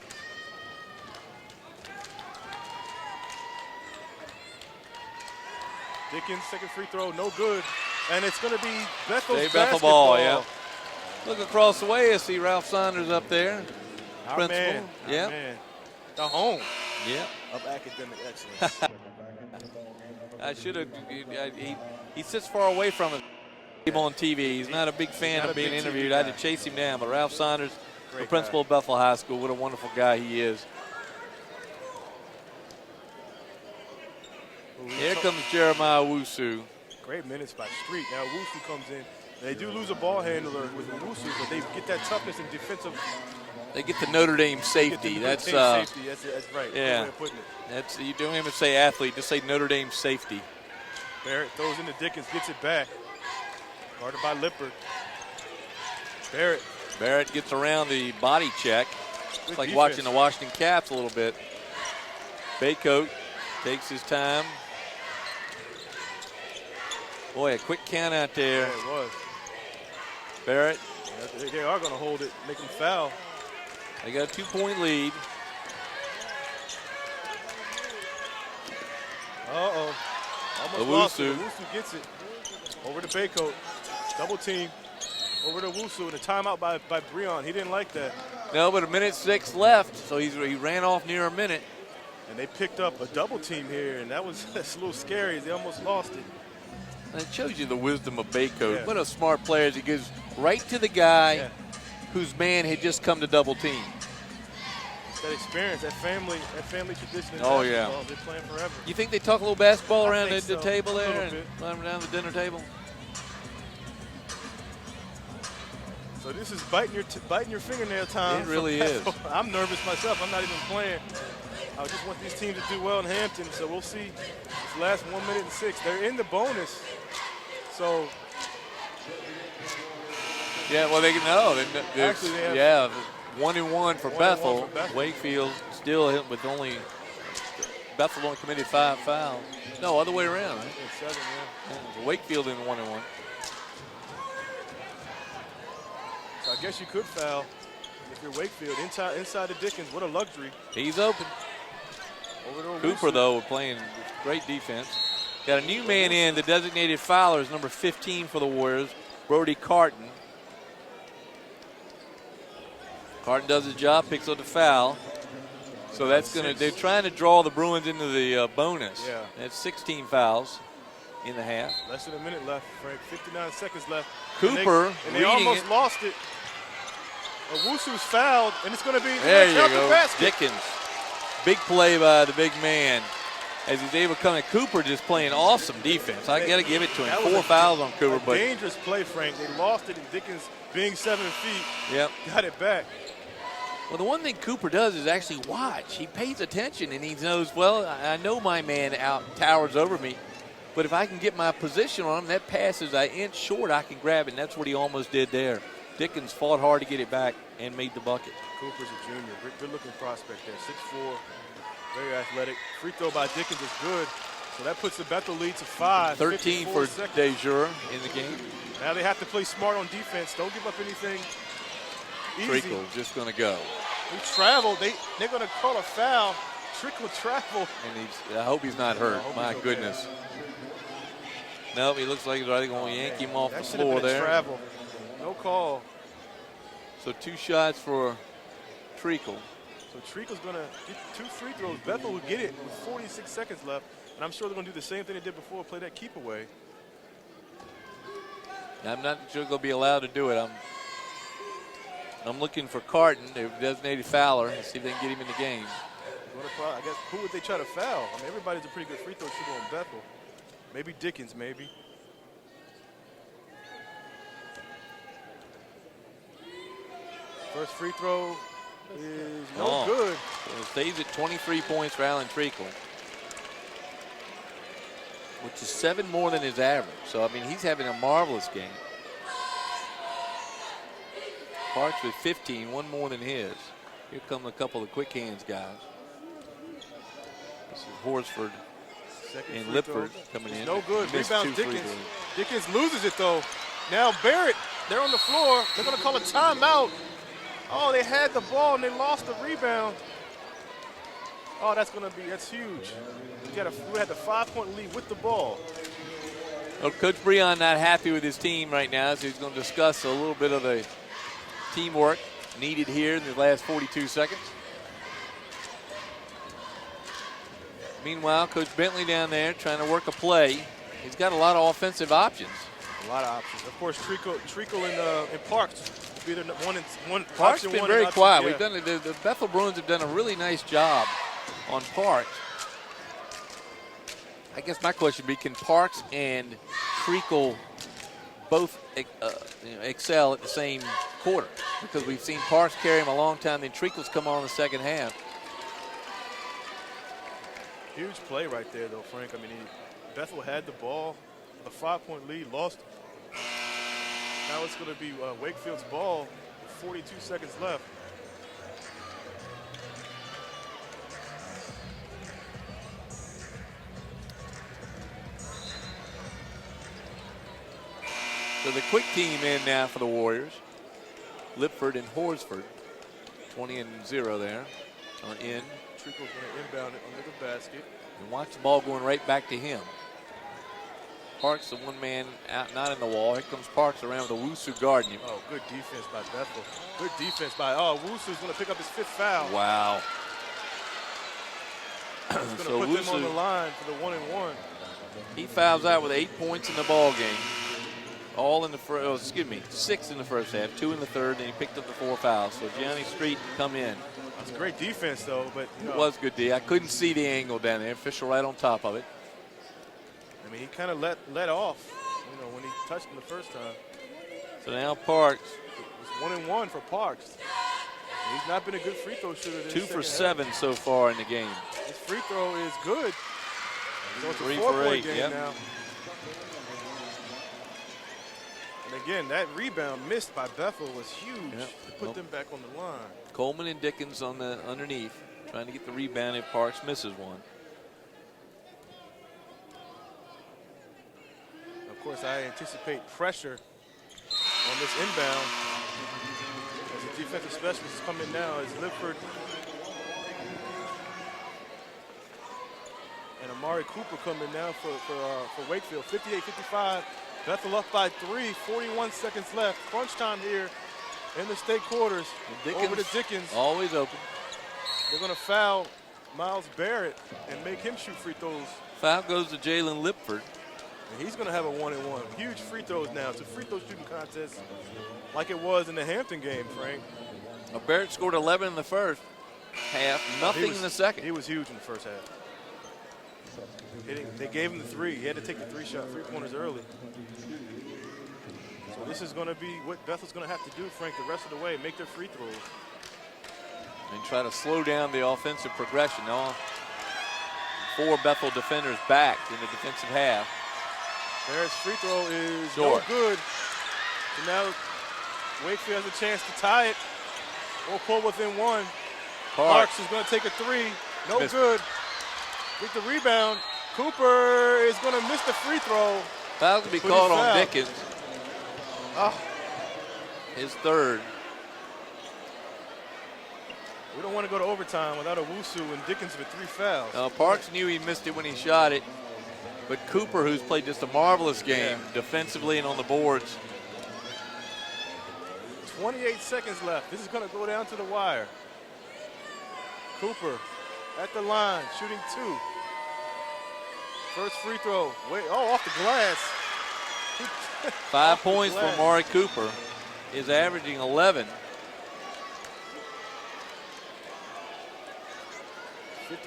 Dickens, second free throw, no good. And it's going to be Bethel's Bethel ball, yeah. Look across the way, I see Ralph Saunders up there. Our Principal. man, Yeah. our man. The home Yeah. of academic excellence. I should have. He sits far away from us on TV. He's not a big fan Not of a being big interviewed. TV I guy. had to chase him down. But Ralph Saunders, Great the principal of Bethel High School, what a wonderful guy he is. Here comes Jeremiah Wusu. Great minutes by Street. Now Owusu comes in. They do lose a ball handler with Owusu, but they get that toughness and defensive. They get the Notre Dame safety. That's That's safety. That's right. Yeah. Good way of putting it. That's, you don't even say athlete, just say Notre Dame safety. Barrett throws into Dickens, gets it back. Guarded by Lippert. Barrett gets around the body check. It's like defense. watching the Washington Caps a little bit. Baycoat takes his time. Boy, a quick count out there. Yeah, it was. Barrett. Yeah, they are going to hold it, make them foul. They got a 2-point lead. Uh-oh. Almost lost it. Owusu gets it. Over to Baycoat. Double team. Over to Owusu and a timeout by Breon. He didn't like that. No, but 1:06 left, so he ran off near a minute. And they picked up a double team here, and that's a little scary. They almost lost it. And it shows you the wisdom of Baycoat. Yeah. What a smart player is. He gives right to the guy whose man had just come to double team. That experience, that family tradition. Oh, yeah. They're playing forever. You think they talk a little basketball around the so. table A there little and bit. around the dinner table? So this is biting your fingernail time. It really is. I'm nervous myself. I'm not even playing. I just want these teams to do well in Hampton, so we'll see. This last 1:06. They're in the bonus. So Yeah, well, they know. Actually, they have 1-1 for 1-1 Bethel. for Bethel. Wakefield still hit with only Bethel only committed 5 fouls. No, other way around. Right? it's 7, Yeah, Wakefield in 1-1. So I guess you could foul if you're Wakefield. Inside the Dickens, what a luxury. He's open. Over to Cooper, Owusu. though, playing great defense. Got a new man in, the designated fouler is number 15 for the Warriors, Brody Carton. Carton does his job, picks up the foul. So that's going to, they're trying to draw the Bruins into the bonus. Yeah. That's 16 fouls in the half. Less than a minute left, Frank. 59 seconds left. Cooper and they reading almost it. lost it. Owusu's fouled, and it's going to be There you count the go, basket. Dickens. Big play by the big man as he's able to come in. Cooper just playing awesome defense. I got to give it to him. That was 4 fouls on Cooper, a but dangerous play, Frank. They lost it, and Dickens, being 7 feet, got it back. Well, the one thing Cooper does is actually watch. He pays attention, and he knows, well, I know my man out towers over me, but if I can get my position on him, that pass is an inch short, I can grab it, and that's what he almost did there. Dickens fought hard to get it back and made the bucket. Cooper's a junior. Good-looking prospect there. 6'4", very athletic. Free throw by Dickens is good, so that puts the Bethel lead to 5. 13 for DeJure in the game. Now they have to play smart on defense. Don't give up anything easy. Trickle just going to go. He traveled. They're going to call a foul. Trickle travel. And I hope he's not hurt. My he's okay. goodness. Nope, he looks like he's already going to yank him off That the should have floor been a there. travel. No call. So 2 shots for Treacle. So Treacle's going to get 2 free throws. Bethel will get it with 46 seconds left. And I'm sure they're going to do the same thing they did before, play that keep away. I'm not sure they'll be allowed to do it. I'm looking for Carton, the designated fouler, and see if they can get him in the game. I guess who would they try to foul? I mean, everybody's a pretty good free throw shooter on Bethel. Maybe Dickens, maybe. First free throw is no good. So it stays at 23 points for Alan Treacle, which is 7 more than his average. So, I mean, he's having a marvelous game. Parks with 15, 1 more than his. Here come a couple of quick hands guys. This is Horsford Second and free Lippert throw. coming It's in. no good. Missed Rebound 2 free Dickens. throws. Dickens loses it though. Now Barrett, they're on the floor. They're going to call a timeout. Oh, they had the ball and they lost the rebound. Oh, that's huge. We had the 5-point lead with the ball. Well, Coach Breon not happy with his team right now, so he's going to discuss a little bit of the teamwork needed here in the last 42 seconds. Meanwhile, Coach Bentley down there trying to work a play. He's got a lot of offensive options. A lot of options. Of course, Treacle and Parks will be the one. Parks option been one very and quiet. option, We've done the Bethel Bruins have done a really nice job on Parks. I guess my question would be, can Parks and Treacle both excel at the same quarter, because we've seen Parks carry him a long time, then Treacle's come on in the second half. Huge play right there, though, Frank. I mean, Bethel had the ball, a 5-point lead, lost it. Now it's going to be Wakefield's ball, 42 seconds left. So the quick team in now for the Warriors. Lipford and Horsford, 20-0 there, are in. Treacle's going to inbound it under the basket. And watch the ball going right back to him. Parks, the one man out, not in the wall. Here comes Parks around with a Wusu guarding him. Oh, good defense by Bethel. Good defense by, Wusu's going to pick up his 5th foul. Wow. He's going to put Wusu, them on the line for the 1-and-1. He fouls out with 8 points in the ball game. All in the first, 6 in the first half, 2 in the third, and he picked up the 4 fouls. So Gianni Street come in. That's great defense, though. But It was good D. I couldn't see the angle down there. Official right on top of it. I mean, he kind of let off, when he touched him the first time. So now Parks. It's 1-and-1 for Parks. He's not been a good free throw shooter. 2 for 7 so far in the game. His free throw is good. So it's a 3 for 8 game now. And again, that rebound missed by Bethel was huge to put them back on the line. Coleman and Dickens on the underneath, trying to get the rebound if Parks misses one. Of course, I anticipate pressure on this inbound. As the defensive specialist is coming now, as Lipford and Amari Cooper coming now for Wakefield. 58-55. Bethel up by 3, 41 seconds left. Crunch time here in the state quarters. Over to Dickens. Always open. They're going to foul Miles Barrett and make him shoot free throws. Foul goes to Jalen Lipford. And he's going to have a 1-and-1. Huge free throws now. It's a free throw shooting contest like it was in the Hampton game, Frank. Barrett scored 11 in the first half, nothing in the second. He was huge in the first half. They gave him the 3. He had to take the 3-pointers early. So this is going to be what Bethel's going to have to do, Frank, the rest of the way, make their free throws. And try to slow down the offensive progression. All 4 Bethel defenders back in the defensive half. Barrett's free throw is Short. no good. So now Wakefield has a chance to tie it or pull within 1. Parks is going to take a 3. No Missed. Good. Get the rebound. Cooper is going to miss the free throw. Foul to be called on Dickens. Oh. His 3rd. We don't want to go to overtime without a Wusu and Dickens with 3 fouls. Parks knew he missed it when he shot it, but Cooper, who's played just a marvelous game defensively and on the boards. 28 seconds left. This is going to go down to the wire. Cooper at the line, shooting 2. First free throw. Off the glass. 5 points for Amari Cooper. Is averaging 11.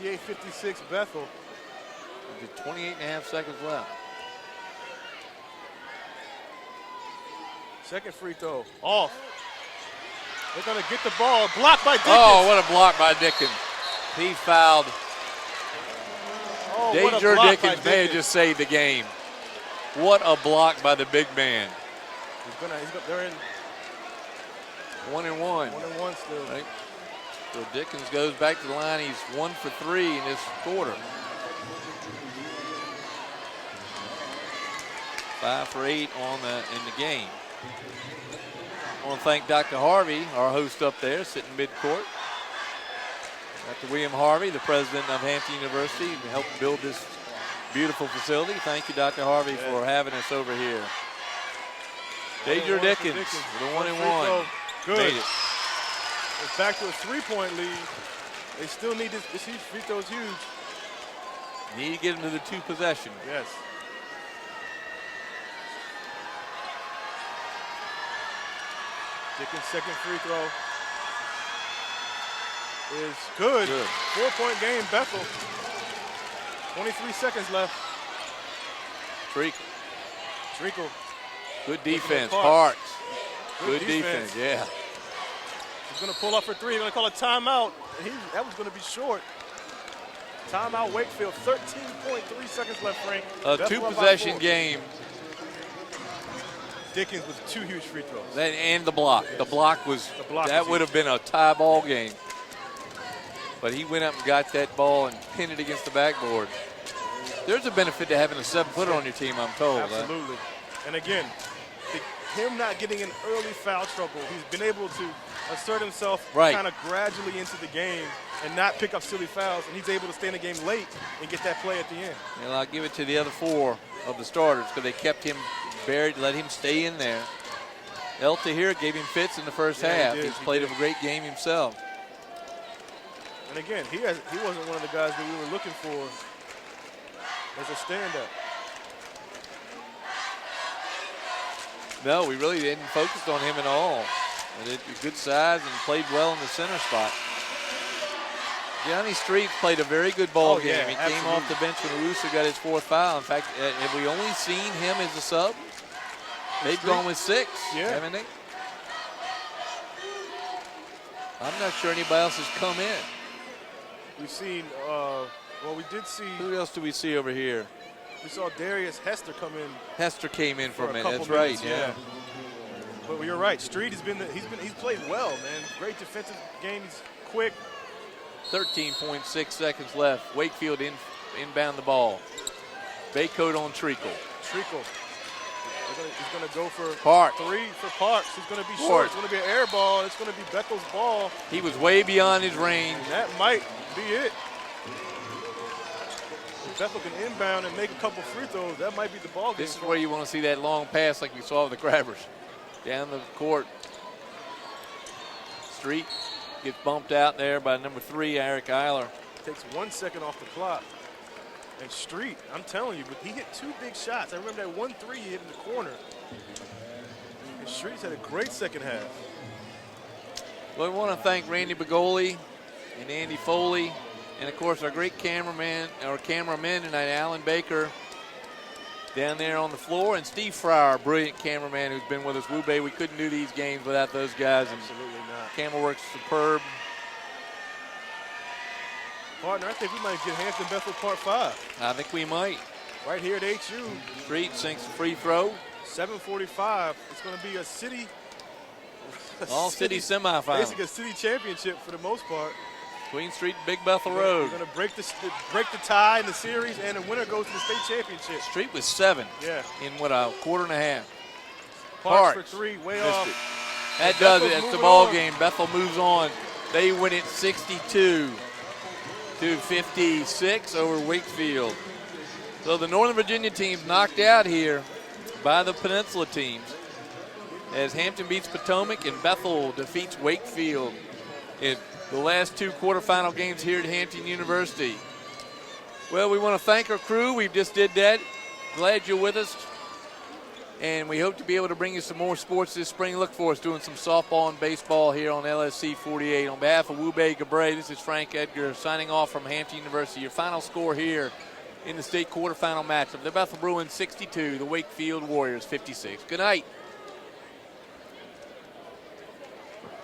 58-56 Bethel. With 28.5 seconds left. Second free throw. Off. They're going to get the ball. Blocked by Dickens. Oh, what a block by Dickens. He fouled. Danger Dickens may have just saved the game. What a block by the big man. They're in 1-and-1. 1-and-1 still. Right. So Dickens goes back to the line. He's 1 for 3 in this quarter. 5 for 8 in the game. I want to thank Dr. Harvey, our host up there, sitting mid-court. Dr. William Harvey, the president of Hampton University, who helped build this beautiful facility. Thank you, Dr. Harvey, for having us over here. Danger Dickens with a 1-and-1. Good. Made it. It's back to a 3-point lead. They still need this huge free throw is huge. Need to get them to the 2 possession. Yes. Dickens' second free throw is good. 4-point game, Bethel. 23 seconds left. Treacle. Treacle. Good defense, Parks. Parks. Good Good defense, yeah. He's going to pull up for three. He's going to call a timeout. And that was going to be short. Timeout Wakefield. 13.3 seconds left, Frank. A Bethel up by two-possession 4. game. Dickens with 2 huge free throws. And the block. The block was, that would have been a tie ball game. But he went up and got that ball and pinned it against the backboard. There's a benefit to having a 7-footer on your team, I'm told. Absolutely. And again, him not getting in early foul trouble, he's been able to assert himself kind of gradually into the game and not pick up silly fouls, and he's able to stay in the game late and get that play at the end. And I'll give it to the other 4 of the starters because they kept him buried, let him stay in there. El Tahir gave him fits in the first half. He's played a great game himself. And again, he wasn't one of the guys that we were looking for as a stand-up. No, we really didn't focus on him at all. Good size and played well in the center spot. Johnny Street played a very good ball game. He came off the bench when Arusa got his 4th foul. In fact, have we only seen him as a sub? They've gone with 6, haven't they? I'm not sure anybody else has come in. We've seen, well, we did see. Who else do we see over here? We saw Darius Hester come in. Hester came in for a minute. That's minutes, right. Yeah. But you're right. Street he's played well, man. Great defensive game. He's quick. 13.6 seconds left. Wakefield inbound the ball. Baycoat on Treacle. Treacle. He's going to go for Parks. 3 for Parks. He's going to be short. It's going to be an air ball. It's going to be Bethel's ball. He was way beyond his range. And that might be it. If Bethel can inbound and make a couple free throws, that might be the ball game. This is where you want to see that long pass like we saw with the Crabbers. Down the court. Street gets bumped out there by number 3, Eric Eiler. Takes 1 second off the clock. And Street, I'm telling you, but he hit 2 big shots. I remember that 1-3 he hit in the corner. And Street's had a great second half. Well, we want to thank Randy Begoli and Andy Foley, and of course our great cameraman tonight, Alan Baker, down there on the floor, and Steve Fryer, brilliant cameraman who's been with us. Woo-Bay, we couldn't do these games without those guys. Absolutely not. Camera work's superb. Partner, I think we might get Hampton Bethel Part 5. I think we might. Right here at HU. Street sinks a free throw. 7:45. It's going to be a city. All-city semifinal. Basically a city championship for the most part. Queen Street, Big Bethel Road. We're going to break the tie in the series, and the winner goes to the state championship. Street was 7 in what, a quarter and a half. Parks for 3, way off. That does it. That's the ball game. Bethel moves on. They win it 62 to 56 over Wakefield. So the Northern Virginia team's knocked out here by the Peninsula teams as Hampton beats Potomac and Bethel defeats Wakefield in the last 2 quarterfinal games here at Hampton University. Well, we want to thank our crew. We just did that. Glad you're with us. And we hope to be able to bring you some more sports this spring. Look for us doing some softball and baseball here on LSC 48. On behalf of Woo-Bay Gabray, this is Frank Edgar signing off from Hampton University. Your final score here in the state quarterfinal matchup. The Bethel Bruins 62, the Wakefield Warriors 56. Good night.